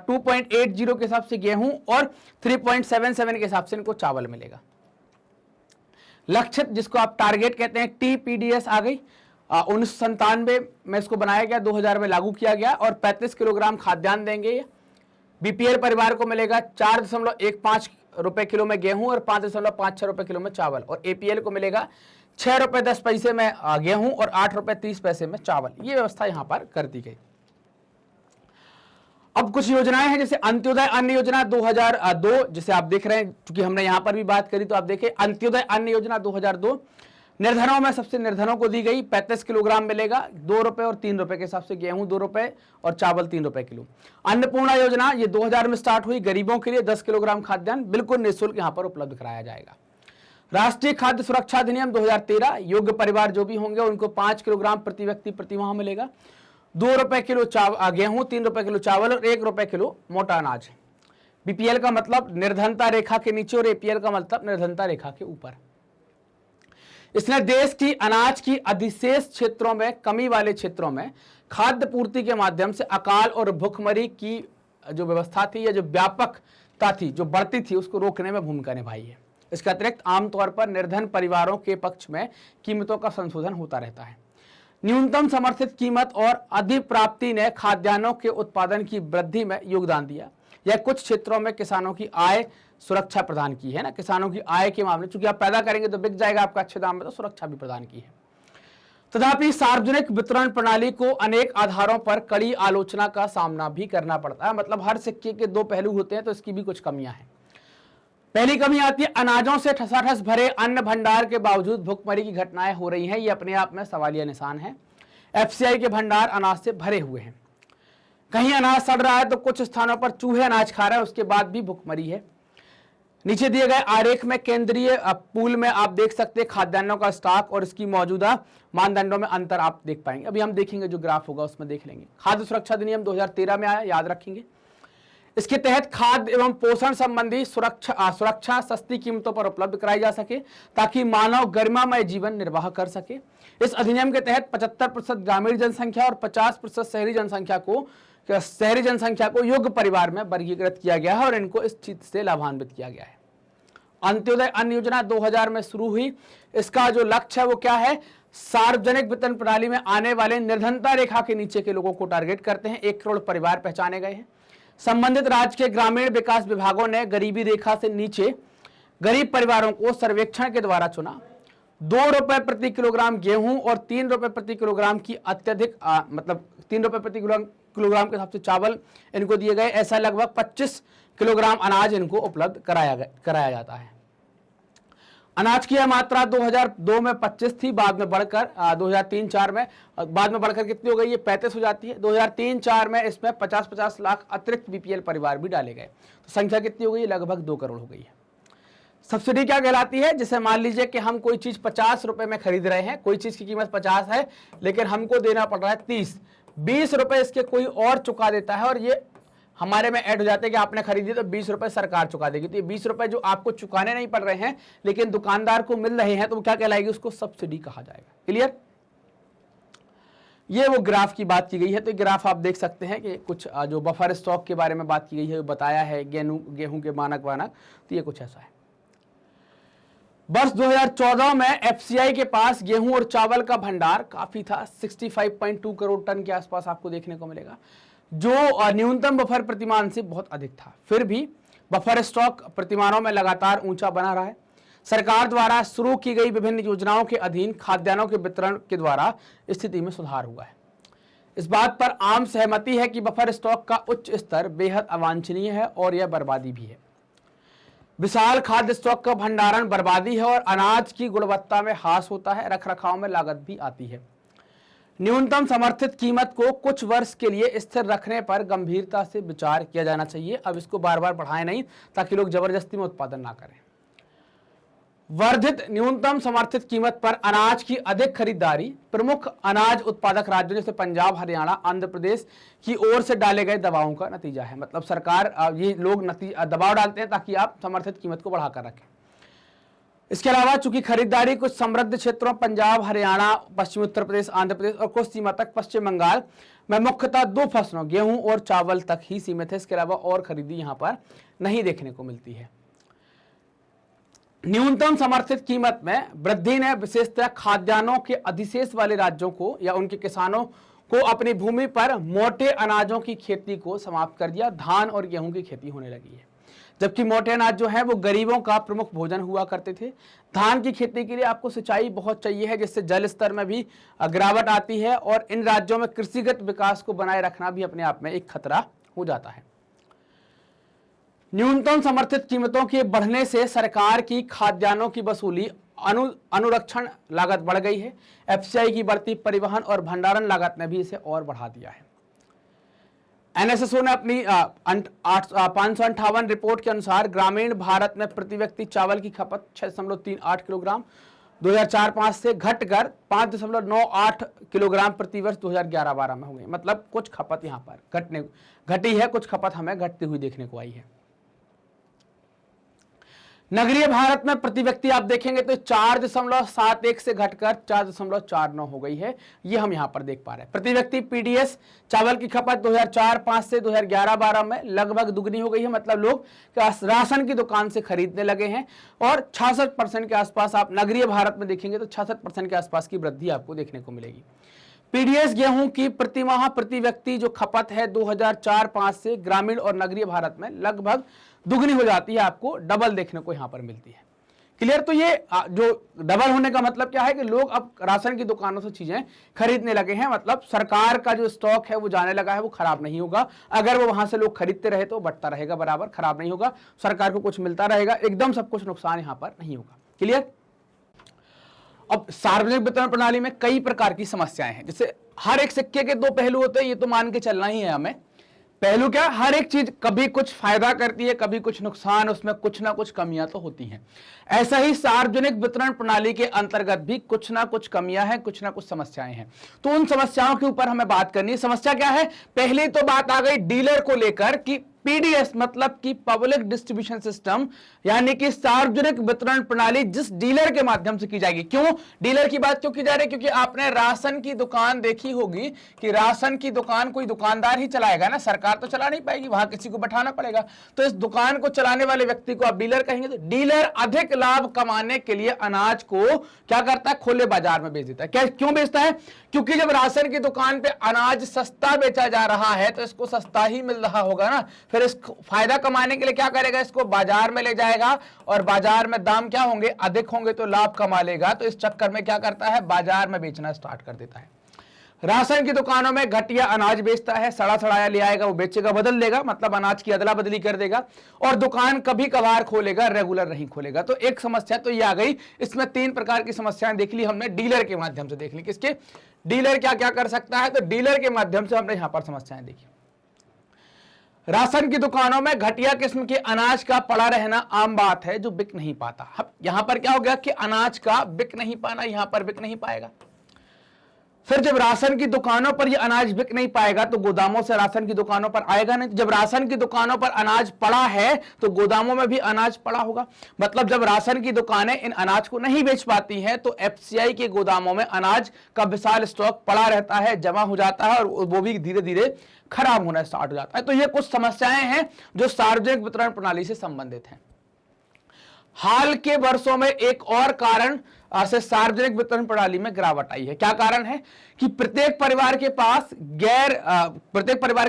2.80 के हिसाब से गेहूं और 3.77 के हिसाब से इनको चावल मिलेगा। लक्षित जिसको आप टारगेट कहते हैं, टीपीडीएस आ गई। 1997 में इसको बनाया गया, 2000 में लागू किया गया, और 35 किलोग्राम खाद्यान्न देंगे। बीपीएल परिवार को मिलेगा 4.15 रुपए किलो में गेहूं और 5.56 रुपए किलो में चावल, और एपीएल को मिलेगा 6 रुपए 10 पैसे में गेहूं और 8 रुपए 30 पैसे में चावल। ये व्यवस्था यहां पर कर दी गई। अब कुछ योजनाएं हैं, जैसे अंत्योदय अन्न योजना 2002, जिसे आप देख रहे हैं, क्योंकि हमने यहां पर भी बात करी तो आप देखें, अंत्योदय अन्न योजना 2002 निर्धनों में सबसे निर्धनों को दी गई, 35 किलोग्राम मिलेगा, 2 रुपए और 3 रुपए के हिसाब से गेहूं 2 रुपए और चावल 3 रुपए किलो। अन्नपूर्णा योजना ये 2000 में स्टार्ट हुई, गरीबों के लिए 10 किलोग्राम खाद्यान्न बिल्कुल निःशुल्क यहां पर उपलब्ध कराया जाएगा। राष्ट्रीय खाद्य सुरक्षा अधिनियम 2013, योग्य परिवार जो भी होंगे उनको 5 किलोग्राम प्रति व्यक्ति प्रति माह मिलेगा, 2 रुपए किलो गेहूं, 3 रुपए किलो चावल और 1 रुपए किलो मोटा अनाज। बीपीएल का मतलब निर्धनता रेखा के नीचे और एपीएल का मतलब निर्धनता रेखा के ऊपर। इसने देश की अनाज की अधिशेष क्षेत्रों में, कमी वाले क्षेत्रों में खाद्य पूर्ति के माध्यम से अकाल और भुखमरी की जो व्यवस्था थी या जो व्यापकता थी, जो बढ़ती थी, उसको रोकने में भूमिका निभाई है। इसके अतिरिक्त आमतौर पर निर्धन परिवारों के पक्ष में कीमतों का संशोधन होता रहता है। न्यूनतम समर्थित कीमत और अधिप्राप्ति ने खाद्यान्नों के उत्पादन की वृद्धि में योगदान दिया। यह कुछ क्षेत्रों में किसानों की आय सुरक्षा प्रदान की है ना, किसानों की आय के मामले, चूंकि आप पैदा करेंगे तो बिक जाएगा आपका अच्छे दाम में, तो सुरक्षा भी प्रदान की है। तथापि सार्वजनिक वितरण प्रणाली को अनेक आधारों पर कड़ी आलोचना का सामना भी करना पड़ता है। मतलब हर सिक्के के दो पहलू होते हैं, तो इसकी भी कुछ कमियां हैं। पहली कमी आती है, अनाजों से ठसाठस भरे अन्न भंडार के बावजूद भुखमरी की घटनाएं हो रही हैं। ये अपने आप में सवालिया निशान है। एफसीआई के भंडार अनाज से भरे हुए हैं, कहीं अनाज सड़ रहा है तो कुछ स्थानों पर चूहे अनाज खा रहे हैं, उसके बाद भी भुखमरी है। नीचे दिए गए आरेख में केंद्रीय पूल में आप देख सकते हैं खाद्यान्नों का स्टॉक और इसकी मौजूदा मानदंडों में अंतर आप देख पाएंगे। अभी हम देखेंगे, जो ग्राफ होगा उसमें देख लेंगे। खाद्य सुरक्षा अधिनियम 2013 में आया, याद रखेंगे। इसके तहत खाद्य एवं पोषण संबंधी सुरक्षा सस्ती कीमतों पर उपलब्ध कराई जा सके, ताकि मानव गरिमामय जीवन निर्वाह कर सके। इस अधिनियम के तहत 75% ग्रामीण जनसंख्या और 50% शहरी जनसंख्या को योग्य परिवार में वर्गीकृत किया गया है और इनको इस चीज से लाभान्वित किया गया है। अंत्योदय अन्न योजना 2000 में शुरू हुई। इसका जो लक्ष्य है वो क्या है, सार्वजनिक वितरण प्रणाली में आने वाले निर्धनता रेखा के नीचे के लोगों को टारगेट करते हैं। 1 करोड़ परिवार पहचाने गए हैं। संबंधित राज्य के ग्रामीण विकास विभागों ने गरीबी रेखा से नीचे गरीब परिवारों को सर्वेक्षण के द्वारा चुना। 2 रुपए प्रति किलोग्राम गेहूं और 3 रुपए प्रति किलोग्राम की अत्यधिक मतलब 3 रुपए प्रति किलोग्राम के हिसाब से चावल इनको दिए गए। ऐसा लगभग 25 किलोग्राम अनाज इनको उपलब्ध कराया जाता है। अनाज की यह मात्रा 2002 में 25 थी, बाद में बढ़कर 2003-04 में कितनी हो गई, ये 35 हो जाती है। 2003-04 में इसमें 50-50 लाख अतिरिक्त बीपीएल परिवार भी डाले गए, तो संख्या कितनी हो गई, लगभग 2 करोड़ हो गई है। सब्सिडी क्या कहलाती है, जैसे मान लीजिए कि हम कोई चीज 50 रुपए में खरीद रहे हैं, कोई चीज की कीमत 50 है लेकिन हमको देना पड़ रहा है 30, 20 रुपए इसके कोई और चुका देता है और ये हमारे में ऐड हो जाते हैं कि आपने खरीदी तो 20 रुपए सरकार चुका देगी। तो ये 20 रुपए जो आपको चुकाने नहीं पड़ रहे हैं लेकिन दुकानदार को मिल रहे हैं, तो वो क्या कहलाएगी, उसको सब्सिडी कहा जाएगा। क्लियर? ये वो ग्राफ की बात की गई है। तो ग्राफ आप देख सकते हैं कि कुछ जो बफर स्टॉक के बारे में बात की गई है, बताया है गेहूं के मानक। तो ये कुछ ऐसा है। वर्ष 2014 में एफसीआई के पास गेहूं और चावल का भंडार काफी था, 65.2 करोड़ टन के आसपास आपको देखने को मिलेगा, जो न्यूनतम बफर प्रतिमान से बहुत अधिक था। फिर भी बफर स्टॉक प्रतिमानों में लगातार ऊंचा बना रहा है। सरकार द्वारा शुरू की गई विभिन्न योजनाओं के अधीन खाद्यान्नों के वितरण के द्वारा स्थिति में सुधार हुआ है। इस बात पर आम सहमति है कि बफर स्टॉक का उच्च स्तर बेहद अवांछनीय है और यह बर्बादी भी है। विशाल खाद्य स्टॉक का भंडारण बर्बादी है और अनाज की गुणवत्ता में ह्रास होता है, रखरखाव में लागत भी आती है। न्यूनतम समर्थित कीमत को कुछ वर्ष के लिए स्थिर रखने पर गंभीरता से विचार किया जाना चाहिए। अब इसको बार बार बढ़ाएं नहीं, ताकि लोग जबरदस्ती में उत्पादन ना करें। वर्धित न्यूनतम समर्थित कीमत पर अनाज की अधिक खरीदारी प्रमुख अनाज उत्पादक राज्यों जैसे पंजाब, हरियाणा, आंध्र प्रदेश की ओर से डाले गए दबावों का नतीजा है। मतलब सरकार, ये लोग दबाव डालते हैं ताकि आप समर्थित कीमत को बढ़ाकर रखें। इसके अलावा चूंकि खरीदारी कुछ समृद्ध क्षेत्रों पंजाब, हरियाणा, पश्चिमी उत्तर प्रदेश, आंध्र प्रदेश और कुछ सीमा तक पश्चिम बंगाल में मुख्यतः 2 फसलों गेहूं और चावल तक ही सीमित है। इसके अलावा और खरीदी यहां पर नहीं देखने को मिलती है। न्यूनतम समर्थित कीमत में वृद्धि ने विशेषतः खाद्यान्नों के अधिशेष वाले राज्यों को या उनके किसानों को अपनी भूमि पर मोटे अनाजों की खेती को समाप्त कर दिया। धान और गेहूं की खेती होने लगी है, जबकि मोटे अनाज जो है वो गरीबों का प्रमुख भोजन हुआ करते थे। धान की खेती के लिए आपको सिंचाई बहुत चाहिए है, जिससे जल स्तर में भी गिरावट आती है और इन राज्यों में कृषिगत विकास को बनाए रखना भी अपने आप में एक खतरा हो जाता है। न्यूनतम समर्थित कीमतों के बढ़ने से सरकार की खाद्यान्नों की वसूली अनुरक्षण लागत बढ़ गई है। एफसीआई की बढ़ती परिवहन और भंडारण लागत ने भी इसे और बढ़ा दिया है। एनएसएसओ ने अपनी 558 रिपोर्ट के अनुसार ग्रामीण भारत में प्रति व्यक्ति चावल की खपत 6.38 किलोग्राम 2004-05 से घटकर 5.98 किलोग्राम प्रति वर्ष 2011-12 में हो गई। मतलब कुछ खपत यहाँ पर घटी है, कुछ खपत हमें घटती हुई देखने को आई है। नगरीय भारत में प्रति व्यक्ति आप देखेंगे तो 4.71 से घटकर 4.49 हो गई है। ये हम यहां पर देख पा रहे हैं। प्रति व्यक्ति पीडीएस चावल की खपत 2004-05 से 2011-12 में लगभग दुगनी हो गई है। मतलब लोग राशन की दुकान से खरीदने लगे हैं और 66% के आसपास आप नगरीय भारत में देखेंगे तो 66% के आसपास की वृद्धि आपको देखने को मिलेगी। पीडीएस गेहूं की प्रति माह प्रति व्यक्ति जो खपत है 2004-05 से ग्रामीण और नगरीय भारत में लगभग दुगनी हो जाती है, आपको डबल देखने को यहां पर मिलती है। क्लियर? तो ये जो डबल होने का मतलब क्या है कि लोग अब राशन की दुकानों से चीजें खरीदने लगे हैं। मतलब सरकार का जो स्टॉक है वो जाने लगा है, वो खराब नहीं होगा। अगर वो वहां से लोग खरीदते रहे तो बढ़ता रहेगा, बराबर खराब नहीं होगा, सरकार को कुछ मिलता रहेगा, एकदम सब कुछ नुकसान यहां पर नहीं होगा। क्लियर? अब सार्वजनिक वितरण प्रणाली में कई प्रकार की समस्याएं हैं। जैसे हर एक सिक्के के 2 पहलू होते हैं, ये तो मान के चलना ही है हमें। पहलू क्या, हर एक चीज कभी कुछ फायदा करती है, कभी कुछ नुकसान, उसमें कुछ ना कुछ कमियां तो होती हैं। ऐसा ही सार्वजनिक वितरण प्रणाली के अंतर्गत भी कुछ ना कुछ कमियां हैं, कुछ ना कुछ समस्याएं हैं। तो उन समस्याओं के ऊपर हमें बात करनी है। समस्या क्या है? पहली तो बात आ गई डीलर को लेकर कि पीडीएस मतलब कि पब्लिक डिस्ट्रीब्यूशन सिस्टम, यानी कि सार्वजनिक वितरण प्रणाली जिस डीलर के माध्यम से की जाएगी। क्यों डीलर की बात क्यों की जा रही है? क्योंकि आपने राशन की दुकान देखी होगी कि राशन की दुकान कोई दुकानदार ही चलाएगा ना, सरकार तो चला नहीं पाएगी, वहां किसी को बैठाना पड़ेगा। तो इस दुकान को चलाने वाले व्यक्ति को आप डीलर कहेंगे। तो डीलर अधिक लाभ कमाने के लिए अनाज को क्या करता है? खुले बाजार में बेच देता है। क्या क्यों बेचता है? क्योंकि जब राशन की दुकान पे अनाज सस्ता बेचा जा रहा है तो इसको सस्ता ही मिल रहा होगा ना, फिर इस फायदा कमाने के लिए क्या करेगा? इसको बाजार में ले जाएगा और बाजार में दाम क्या होंगे? अधिक होंगे तो लाभ कमा लेगा। तो इस चक्कर में क्या करता है? बाजार में बेचना स्टार्ट कर देता है। राशन की दुकानों में घटिया अनाज बेचता है, सड़ा सड़ाया ले आएगा, वो बेचेगा, बदल लेगा, मतलब अनाज की अदला बदली कर देगा। और दुकान कभी कभार खोलेगा, रेगुलर नहीं खोलेगा। तो एक समस्या तो ये आ गई। इसमें 3 प्रकार की समस्याएं देख ली हमने, डीलर के माध्यम से देख ली। किसके? डीलर क्या क्या कर सकता है? तो डीलर के माध्यम से हमने यहां पर समस्याएं देखी। राशन की दुकानों में घटिया किस्म के अनाज का पड़ा रहना आम बात है, जो बिक नहीं पाता। अब यहां पर क्या हो गया कि अनाज का बिक नहीं पाना, यहां पर बिक नहीं पाएगा। फिर जब राशन की दुकानों पर ये अनाज बिक नहीं पाएगा तो गोदामों से राशन की दुकानों पर आएगा नहीं। जब राशन की दुकानों पर अनाज पड़ा है तो गोदामों में भी अनाज पड़ा होगा। मतलब जब राशन की दुकानें इन अनाज को नहीं बेच पाती हैं तो एफसीआई के गोदामों में अनाज का विशाल स्टॉक पड़ा रहता है, जमा हो जाता है और वो भी धीरे धीरे खराब होना स्टार्ट हो जाता है। तो ये कुछ समस्याएं हैं जो सार्वजनिक वितरण प्रणाली से संबंधित हैं। हाल के वर्षों में एक और कारण से सार्वजनिक वितरण प्रणाली में गिरावट आई है। क्या कारण है कि प्रत्येक परिवार के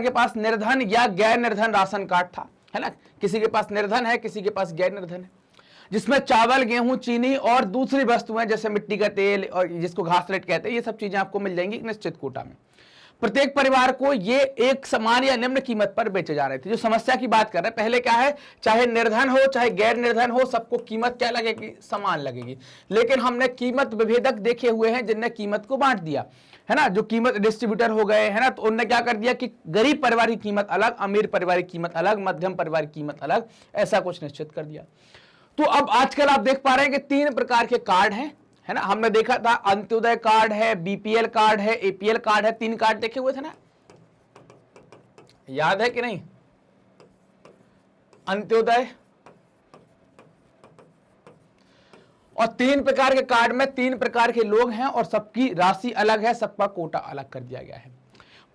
पास निर्धन या गैर निर्धन राशन कार्ड था, है ना। किसी के पास निर्धन है, किसी के पास गैर निर्धन है, जिसमें चावल, गेहूं, चीनी और दूसरी वस्तुएं जैसे मिट्टी का तेल और जिसको घासलेट कहते हैं, ये सब चीजें आपको मिल जाएंगी एक निश्चित कोटा में। प्रत्येक परिवार को ये एक समान या निम्न कीमत पर बेचे जा रहे थे। जो समस्या की बात कर रहे हैं, पहले क्या है, चाहे निर्धन हो चाहे गैर निर्धन हो, सबको कीमत क्या लगेगी, समान लगेगी। लेकिन हमने कीमत विभेदक देखे हुए हैं जिनने कीमत को बांट दिया, है ना। जो कीमत डिस्ट्रीब्यूटर हो गए, है ना, तो उन्होंने क्या कर दिया कि गरीब परिवार की कीमत अलग, अमीर परिवार की कीमत अलग, मध्यम परिवार की कीमत अलग, ऐसा कुछ निश्चित कर दिया। तो अब आजकल आप देख पा रहे हैं कि 3 प्रकार के कार्ड हैं, है ना। हमने देखा था अंत्योदय कार्ड है, बीपीएल कार्ड है, एपीएल कार्ड है, 3 कार्ड देखे हुए थे ना, याद है कि नहीं। अंत्योदय और 3 प्रकार के कार्ड में 3 प्रकार के लोग हैं और सबकी राशि अलग है, सबका कोटा अलग कर दिया गया है।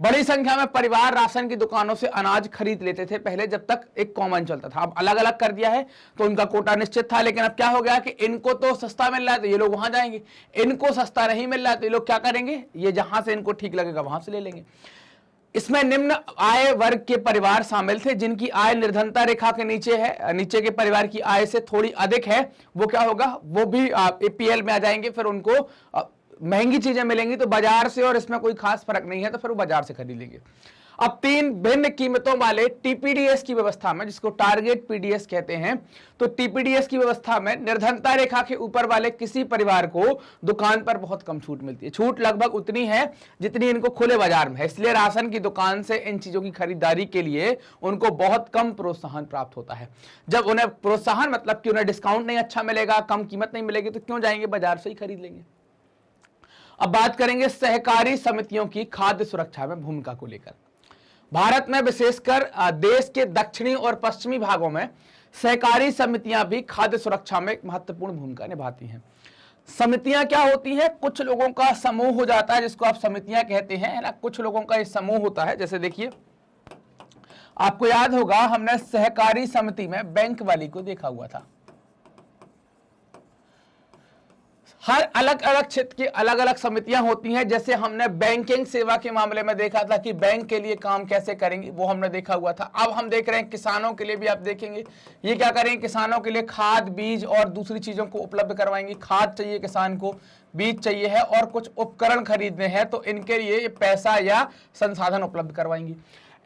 बड़ी संख्या में परिवार राशन की दुकानों से अनाज खरीद लेते थे पहले, जब तक एक कॉमन चलता था। अब अलग अलग कर दिया है तो उनका कोटा निश्चित था। लेकिन अब क्या हो गया कि इनको तो सस्ता मिल रहा है तो ये लोग वहां जाएंगे, इनको सस्ता नहीं मिल रहा है तो ये लोग क्या करेंगे, ये जहां से इनको ठीक लगेगा वहां से ले लेंगे। इसमें निम्न आय वर्ग के परिवार शामिल थे, जिनकी आय निर्धनता रेखा के नीचे है, नीचे के परिवार की आय से थोड़ी अधिक है, वो क्या होगा, वो भी एपीएल में आ जाएंगे। फिर उनको महंगी चीजें मिलेंगी तो बाजार से, और इसमें कोई खास फर्क नहीं है तो फिर वो बाजार से खरीद लेंगे। अब 3 भिन्न कीमतों वाले टीपीडीएस की व्यवस्था में, जिसको टारगेट पीडीएस कहते हैं, तो टीपीडीएस की व्यवस्था में निर्धनता रेखा के ऊपर वाले किसी परिवार को दुकान पर बहुत कम छूट मिलती है। छूट लगभग उतनी है जितनी इनको खुले बाजार में है। इसलिए राशन की दुकान से इन चीजों की खरीदारी के लिए उनको बहुत कम प्रोत्साहन प्राप्त होता है। जब उन्हें प्रोत्साहन मतलब कि उन्हें डिस्काउंट नहीं अच्छा मिलेगा, कम कीमत नहीं मिलेगी, तो क्यों जाएंगे, बाजार से ही खरीद लेंगे। अब बात करेंगे सहकारी समितियों की खाद्य सुरक्षा में भूमिका को लेकर। भारत में विशेषकर देश के दक्षिणी और पश्चिमी भागों में सहकारी समितियां भी खाद्य सुरक्षा में एक महत्वपूर्ण भूमिका निभाती हैं। समितियां क्या होती है, कुछ लोगों का समूह हो जाता है जिसको आप समितियां कहते हैं, है ना। कुछ लोगों का एक समूह होता है। जैसे देखिए, आपको याद होगा हमने सहकारी समिति में बैंक वाली को देखा हुआ था। हर अलग अलग क्षेत्र की अलग अलग समितियां होती हैं। जैसे हमने बैंकिंग सेवा के मामले में देखा था कि बैंक के लिए काम कैसे करेंगे, वो हमने देखा हुआ था। अब हम देख रहे हैं किसानों के लिए भी आप देखेंगे, ये क्या करेंगे, किसानों के लिए खाद, बीज और दूसरी चीजों को उपलब्ध करवाएंगे। खाद चाहिए किसान को, बीज चाहिए है और कुछ उपकरण खरीदने हैं तो इनके लिए पैसा या संसाधन उपलब्ध करवाएंगी।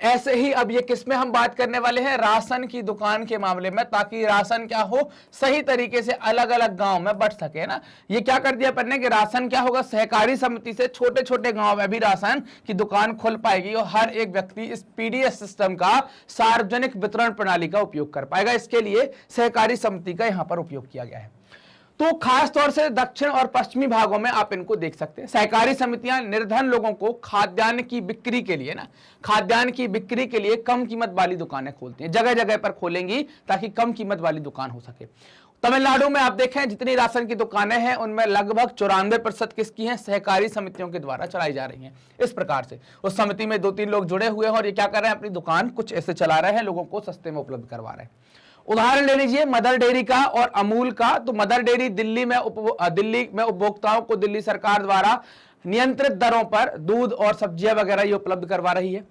ऐसे ही अब ये किसमें हम बात करने वाले हैं, राशन की दुकान के मामले में, ताकि राशन क्या हो, सही तरीके से अलग अलग गांव में बंट सके ना। ये क्या कर दिया पढ़ने कि राशन क्या होगा, सहकारी समिति से छोटे छोटे गांव में भी राशन की दुकान खुल पाएगी और हर एक व्यक्ति इस पीडीएस सिस्टम का, सार्वजनिक वितरण प्रणाली का उपयोग कर पाएगा। इसके लिए सहकारी समिति का यहां पर उपयोग किया गया है। तो खास तौर से दक्षिण और पश्चिमी भागों में आप इनको देख सकते हैं। सहकारी समितियां निर्धन लोगों को खाद्यान्न की बिक्री के लिए, ना, खाद्यान्न की बिक्री के लिए कम कीमत वाली दुकानें खोलती हैं, जगह जगह पर खोलेंगी ताकि कम कीमत वाली दुकान हो सके। तमिलनाडु में आप देखें जितनी राशन की दुकानें हैं उनमें लगभग 94% किसकी हैं, सहकारी समितियों के द्वारा चलाई जा रही हैं। इस प्रकार से उस समिति में 2-3 लोग जुड़े हुए हैं और ये क्या कर रहे हैं, अपनी दुकान कुछ ऐसे चला रहे हैं, लोगों को सस्ते में उपलब्ध करवा रहे हैं। उदाहरण ले लीजिए मदर डेयरी का और अमूल का। तो मदर डेयरी दिल्ली में उपभोक्ताओं को दिल्ली सरकार द्वारा नियंत्रित दरों पर दूध और सब्जियां वगैरह ये उपलब्ध करवा रही है।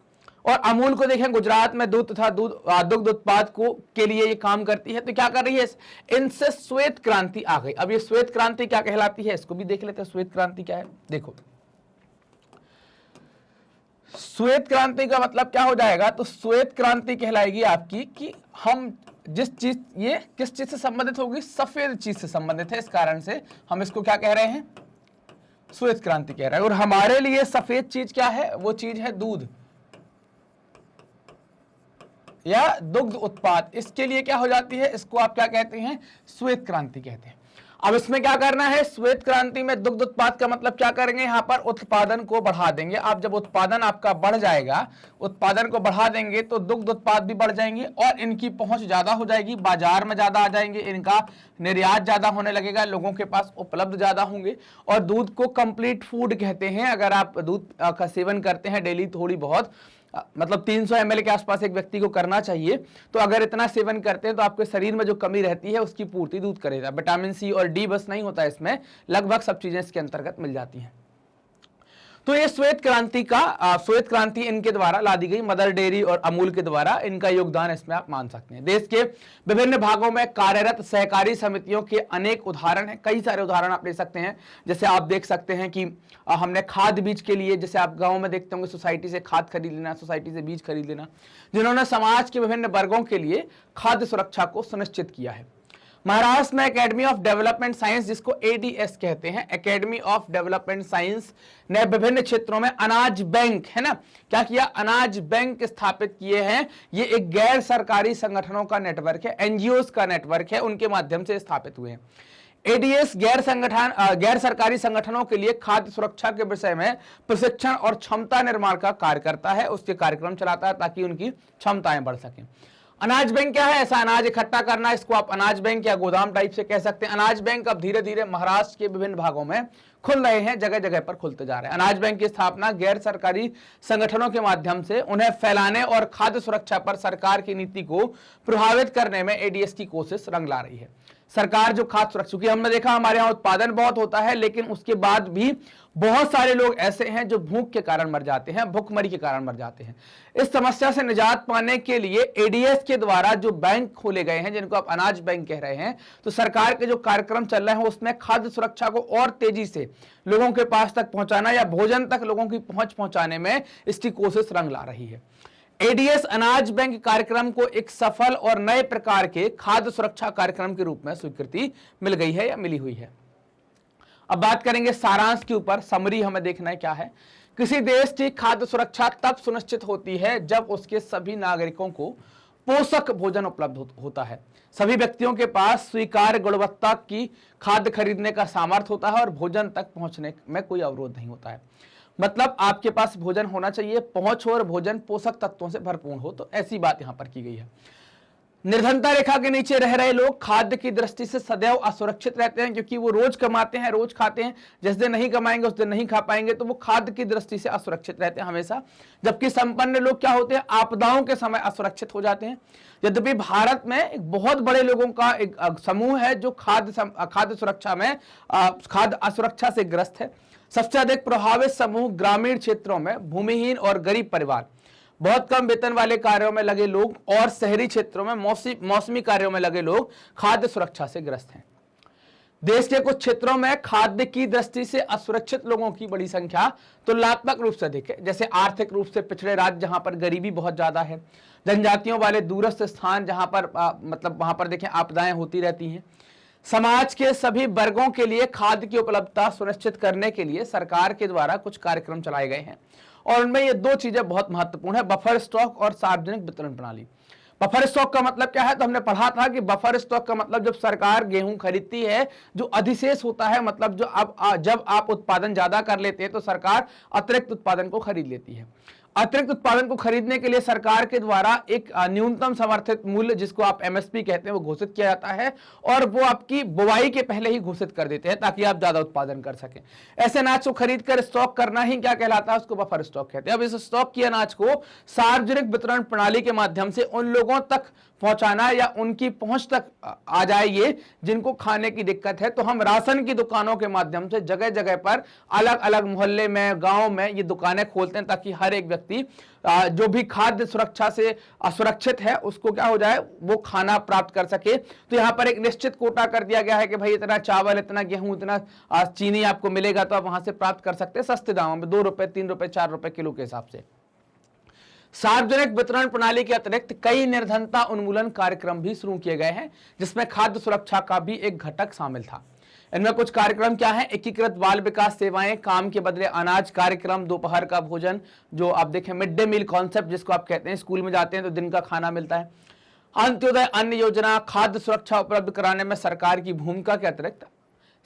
और अमूल को देखें, गुजरात में दूध तथा दुग्ध उत्पाद को के लिए ये काम करती है। तो क्या कर रही है, इनसे श्वेत क्रांति आ गई। अब ये श्वेत क्रांति क्या कहलाती है, इसको भी देख लेते हैं। श्वेत क्रांति क्या है, देखो, श्वेत क्रांति का मतलब क्या हो जाएगा, तो श्वेत क्रांति कहलाएगी आपकी कि हम जिस चीज, ये किस चीज से संबंधित होगी, सफेद चीज से संबंधित है। इस कारण से हम इसको क्या कह रहे हैं, श्वेत क्रांति कह रहे हैं। और हमारे लिए सफेद चीज क्या है, वो चीज है दूध या दुग्ध उत्पाद। इसके लिए क्या हो जाती है, इसको आप क्या कहते हैं, श्वेत क्रांति कहते हैं। अब इसमें क्या करना है, श्वेत क्रांति में दुग्ध उत्पाद का मतलब क्या करेंगे, यहां पर उत्पादन को बढ़ा देंगे। आप जब उत्पादन आपका बढ़ जाएगा, उत्पादन को बढ़ा देंगे तो दुग्ध उत्पाद भी बढ़ जाएंगे और इनकी पहुंच ज्यादा हो जाएगी, बाजार में ज्यादा आ जाएंगे, इनका निर्यात ज्यादा होने लगेगा, लोगों के पास उपलब्ध ज्यादा होंगे। और दूध को कंप्लीट फूड कहते हैं। अगर आप दूध का सेवन करते हैं डेली थोड़ी बहुत, मतलब 300 ml के आसपास एक व्यक्ति को करना चाहिए। तो अगर इतना सेवन करते हैं तो आपके शरीर में जो कमी रहती है उसकी पूर्ति दूध करेगा। विटामिन सी और डी बस नहीं होता इसमें, लगभग सब चीजें इसके अंतर्गत मिल जाती हैं। तो ये श्वेत क्रांति इनके द्वारा ला दी गई, मदर डेयरी और अमूल के द्वारा इनका योगदान इसमें आप मान सकते हैं। देश के विभिन्न भागों में कार्यरत सहकारी समितियों के अनेक उदाहरण हैं, कई सारे उदाहरण आप ले सकते हैं। जैसे आप देख सकते हैं कि हमने खाद बीज के लिए, जैसे आप गांव में देखते होंगे सोसाइटी से खाद खरीद लेना, सोसाइटी से बीज खरीद लेना, जिन्होंने समाज के विभिन्न वर्गों के लिए खाद्य सुरक्षा को सुनिश्चित किया है। महाराष्ट्र में एकेडमी ऑफ डेवलपमेंट साइंस, जिसको एडीएस कहते हैं, एकेडमी ऑफ डेवलपमेंट साइंस ने विभिन्न क्षेत्रों में अनाज बैंक, है ना, क्या किया, अनाज बैंक स्थापित किए हैं। ये एक गैर सरकारी संगठनों का नेटवर्क है, एनजीओस का नेटवर्क है, उनके माध्यम से स्थापित हुए हैं। एडीएस गैर सरकारी संगठनों के लिए खाद्य सुरक्षा के विषय में प्रशिक्षण और क्षमता निर्माण का कार्य करता है, उसके कार्यक्रम चलाता है ताकि उनकी क्षमताएं बढ़ सकें। अनाज बैंक क्या है, ऐसा अनाज इकट्ठा करना, इसको आप अनाज बैंक या गोदाम टाइप से कह सकते हैं। अनाज बैंक अब धीरे धीरे महाराष्ट्र के विभिन्न भागों में खुल रहे हैं, जगह जगह पर खुलते जा रहे हैं। अनाज बैंक की स्थापना गैर सरकारी संगठनों के माध्यम से उन्हें फैलाने और खाद्य सुरक्षा पर सरकार की नीति को प्रभावित करने में एडीएस की कोशिश रंग ला रही है। सरकार जो खाद्य सुरक्षा, क्योंकि हमने देखा हमारे यहाँ उत्पादन बहुत होता है, लेकिन उसके बाद भी बहुत सारे लोग ऐसे हैं जो भूख के कारण मर जाते हैं, भूखमरी के कारण मर जाते हैं। इस समस्या से निजात पाने के लिए एडीएस के द्वारा जो बैंक खोले गए हैं, जिनको आप अनाज बैंक कह रहे हैं, तो सरकार के जो कार्यक्रम चल रहे हैं उसमें खाद्य सुरक्षा को और तेजी से लोगों के पास तक पहुंचाना या भोजन तक लोगों की पहुंच पहुंचाने में इसकी कोशिश रंग ला रही है। एडीएस अनाज बैंक कार्यक्रम को एक सफल और नए प्रकार के खाद्य सुरक्षा कार्यक्रम के रूप में स्वीकृति मिल गई है या मिली हुई है। अब बात करेंगे सारांश के ऊपर, समरी हमें देखना है क्या है। किसी देश की खाद्य सुरक्षा तब सुनिश्चित होती है जब उसके सभी नागरिकों को पोषक भोजन उपलब्ध होता है, सभी व्यक्तियों के पास स्वीकार्य गुणवत्ता की खाद्य खरीदने का सामर्थ्य होता है और भोजन तक पहुंचने में कोई अवरोध नहीं होता है। मतलब आपके पास भोजन होना चाहिए, पहुंच हो और भोजन पोषक तत्वों से भरपूर हो, तो ऐसी बात यहां पर की गई है। निर्धनता रेखा के नीचे रह रहे लोग खाद्य की दृष्टि से सदैव असुरक्षित रहते हैं, क्योंकि वो रोज कमाते हैं, रोज खाते हैं, जिस दिन नहीं कमाएंगे उस दिन नहीं खा पाएंगे, तो वो खाद्य की दृष्टि से असुरक्षित रहते हैं हमेशा। जबकि संपन्न लोग क्या होते हैं, आपदाओं के समय असुरक्षित हो जाते हैं। यद्यपि भारत में एक बहुत बड़े लोगों का एक समूह है जो खाद्य सुरक्षा में खाद्य असुरक्षा से ग्रस्त है। सबसे अधिक प्रभावित समूह ग्रामीण क्षेत्रों में भूमिहीन और गरीब परिवार, बहुत कम वेतन वाले कार्यों में लगे लोग और शहरी क्षेत्रों में मौसमी कार्यों में लगे लोग खाद्य सुरक्षा से ग्रस्त हैं। देश के कुछ क्षेत्रों में खाद्य की दृष्टि से असुरक्षित लोगों की बड़ी संख्या तुलनात्मक रूप से अधिक है, जैसे आर्थिक रूप से पिछड़े राज्य जहां पर गरीबी बहुत ज्यादा है, जनजातियों वाले दूरस्थ स्थान जहां पर मतलब वहां पर देखें आपदाएं होती रहती हैं। समाज के सभी वर्गों के लिए खाद्य की उपलब्धता सुनिश्चित करने के लिए सरकार के द्वारा कुछ कार्यक्रम चलाए गए हैं और उनमें ये दो चीजें बहुत महत्वपूर्ण है, बफर स्टॉक और सार्वजनिक वितरण प्रणाली। बफर स्टॉक का मतलब क्या है, तो हमने पढ़ा था कि बफर स्टॉक का मतलब जब सरकार गेहूं खरीदती है, जो अधिशेष होता है, मतलब जब आप उत्पादन ज्यादा कर लेते हैं तो सरकार अतिरिक्त उत्पादन को खरीद लेती है। अतिरिक्त उत्पादन को खरीदने के लिए सरकार के द्वारा एक न्यूनतम समर्थित मूल्य, जिसको आप एमएसपी कहते हैं, वो घोषित किया जाता है और वो आपकी बुवाई के पहले ही घोषित कर देते हैं ताकि आप ज्यादा उत्पादन कर सकें। ऐसे अनाज को खरीद कर स्टॉक करना ही क्या कहलाता है, उसको बफर स्टॉक कहते हैं। अब इस स्टॉक की अनाज को सार्वजनिक वितरण प्रणाली के माध्यम से उन लोगों तक पहुंचाना या उनकी पहुंच तक आ जाए ये जिनको खाने की दिक्कत है, तो हम राशन की दुकानों के माध्यम से जगह जगह पर अलग अलग मोहल्ले में, गांव में ये दुकानें खोलते हैं ताकि हर एक व्यक्ति जो भी खाद्य सुरक्षा से असुरक्षित है उसको क्या हो जाए, वो खाना प्राप्त कर सके। तो यहां पर एक निश्चित कोटा कर दिया गया है कि भाई इतना चावल, इतना गेहूं, इतना चीनी आपको मिलेगा, तो आप वहां से प्राप्त कर सकते हैं सस्ते दामों में, 2 रुपए, 3 रुपए, 4 रुपए किलो के हिसाब से। सार्वजनिक वितरण प्रणाली के अतिरिक्त कई निर्धनता उन्मूलन कार्यक्रम भी शुरू किए गए हैं, जिसमें खाद्य सुरक्षा का भी एक घटक शामिल था। इनमें कुछ कार्यक्रम क्या है, एकीकृत बाल विकास सेवाएं, काम के बदले अनाज कार्यक्रम, दोपहर का भोजन, जो आप देखें मिड डे मील कॉन्सेप्ट जिसको आप कहते हैं, स्कूल में जाते हैं तो दिन का खाना मिलता है। अंत्योदय अन्न योजना, खाद्य सुरक्षा उपलब्ध कराने में सरकार की भूमिका के अतिरिक्त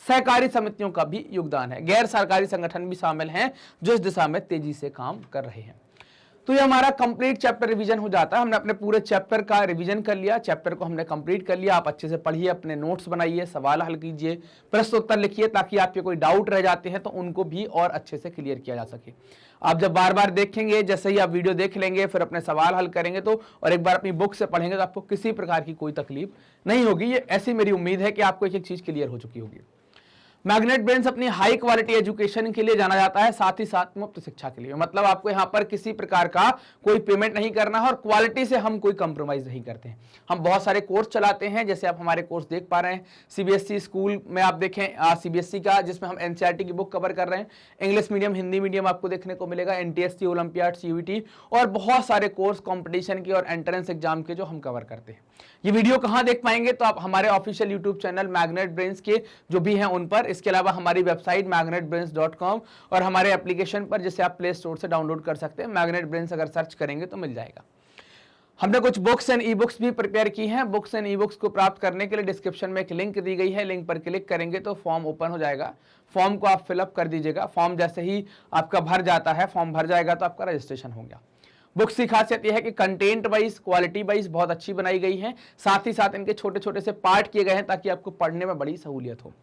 सहकारी समितियों का भी योगदान है। गैर सरकारी संगठन भी शामिल हैं जो इस दिशा में तेजी से काम कर रहे हैं। तो ये हमारा कंप्लीट चैप्टर रिवीजन हो जाता है। हमने अपने पूरे चैप्टर का रिवीजन कर लिया, चैप्टर को हमने कंप्लीट कर लिया। आप अच्छे से पढ़िए, अपने नोट्स बनाइए, सवाल हल कीजिए, प्रश्न उत्तर लिखिए, ताकि आपके कोई डाउट रह जाते हैं तो उनको भी और अच्छे से क्लियर किया जा सके। आप जब बार बार देखेंगे, जैसे ही आप वीडियो देख लेंगे, फिर अपने सवाल हल करेंगे तो और एक बार अपनी बुक से पढ़ेंगे तो आपको किसी प्रकार की कोई तकलीफ नहीं होगी। ये ऐसी मेरी उम्मीद है कि आपको एक एक चीज क्लियर हो चुकी होगी। मैग्नेट ब्रेन्स अपनी हाई क्वालिटी एजुकेशन के लिए जाना जाता है, साथ ही साथ मुफ्त शिक्षा के लिए। मतलब आपको यहाँ पर किसी प्रकार का कोई पेमेंट नहीं करना है और क्वालिटी से हम कोई कंप्रोमाइज नहीं करते हैं। हम बहुत सारे कोर्स चलाते हैं, जैसे आप हमारे कोर्स देख पा रहे हैं। सीबीएसई स्कूल में आप देखें, सीबीएसई का, जिसमें हम एनसीईआरटी की बुक कवर कर रहे हैं। इंग्लिश मीडियम, हिंदी मीडियम आपको देखने को मिलेगा, एनटीएससी, ओलंपियाड, सीयूईटी और बहुत सारे कोर्स कॉम्पिटिशन के और एंट्रेंस एग्जाम के जो हम कवर करते हैं। ये वीडियो कहाँ देख पाएंगे? तो आप हमारे official YouTube channel magnet brains के जो भी हैं उन पर, इसके अलावा हमारी वेबसाइट magnetbrains.com और हमारे एप्लीकेशन पर, जिसे आप प्ले स्टोर से डाउनलोड कर सकते हैं। मैग्नेट ब्रेन्स अगर सर्च करेंगे तो मिल जाएगा। हमने कुछ बुक्स एंड ई बुक्स भी प्रिपेयर की हैं। बुक्स एंड ई बुक्स को प्राप्त करने के लिए डिस्क्रिप्शन में एक लिंक दी गई है, लिंक पर क्लिक करेंगे तो फॉर्म ओपन हो जाएगा। फॉर्म को आप फिलअप कर दीजिएगा। फॉर्म जैसे ही आपका भर जाता है, फॉर्म भर जाएगा तो आपका रजिस्ट्रेशन हो गया। बुक्स की खासियत यह है कि कंटेंट वाइज, क्वालिटी वाइज बहुत अच्छी बनाई गई है, साथ ही साथ इनके छोटे छोटे से पार्ट किए गए हैं ताकि आपको पढ़ने में बड़ी सहूलियत हो।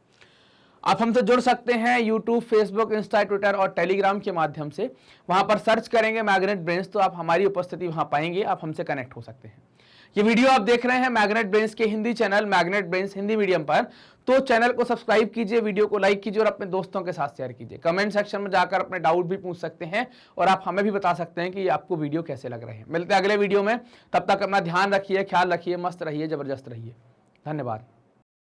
आप हमसे जुड़ सकते हैं यूट्यूब, फेसबुक, इंस्टा, ट्विटर और टेलीग्राम के माध्यम से। वहां पर सर्च करेंगे मैग्नेट ब्रेन्स तो आप हमारी उपस्थिति वहां पाएंगे, आप हमसे कनेक्ट हो सकते हैं। ये वीडियो आप देख रहे हैं मैग्नेट ब्रेन्स के Hindi channel magnet brains Hindi medium पर, तो चैनल को सब्सक्राइब कीजिए, वीडियो को लाइक कीजिए और अपने दोस्तों के साथ शेयर कीजिए। कमेंट सेक्शन में जाकर अपने डाउट भी पूछ सकते हैं और आप हमें भी बता सकते हैं कि आपको वीडियो कैसे लग रहे हैं। मिलते हैं अगले वीडियो में, तब तक अपना ध्यान रखिए, ख्याल रखिए, मस्त रहिए, जबरदस्त रहिए। धन्यवाद।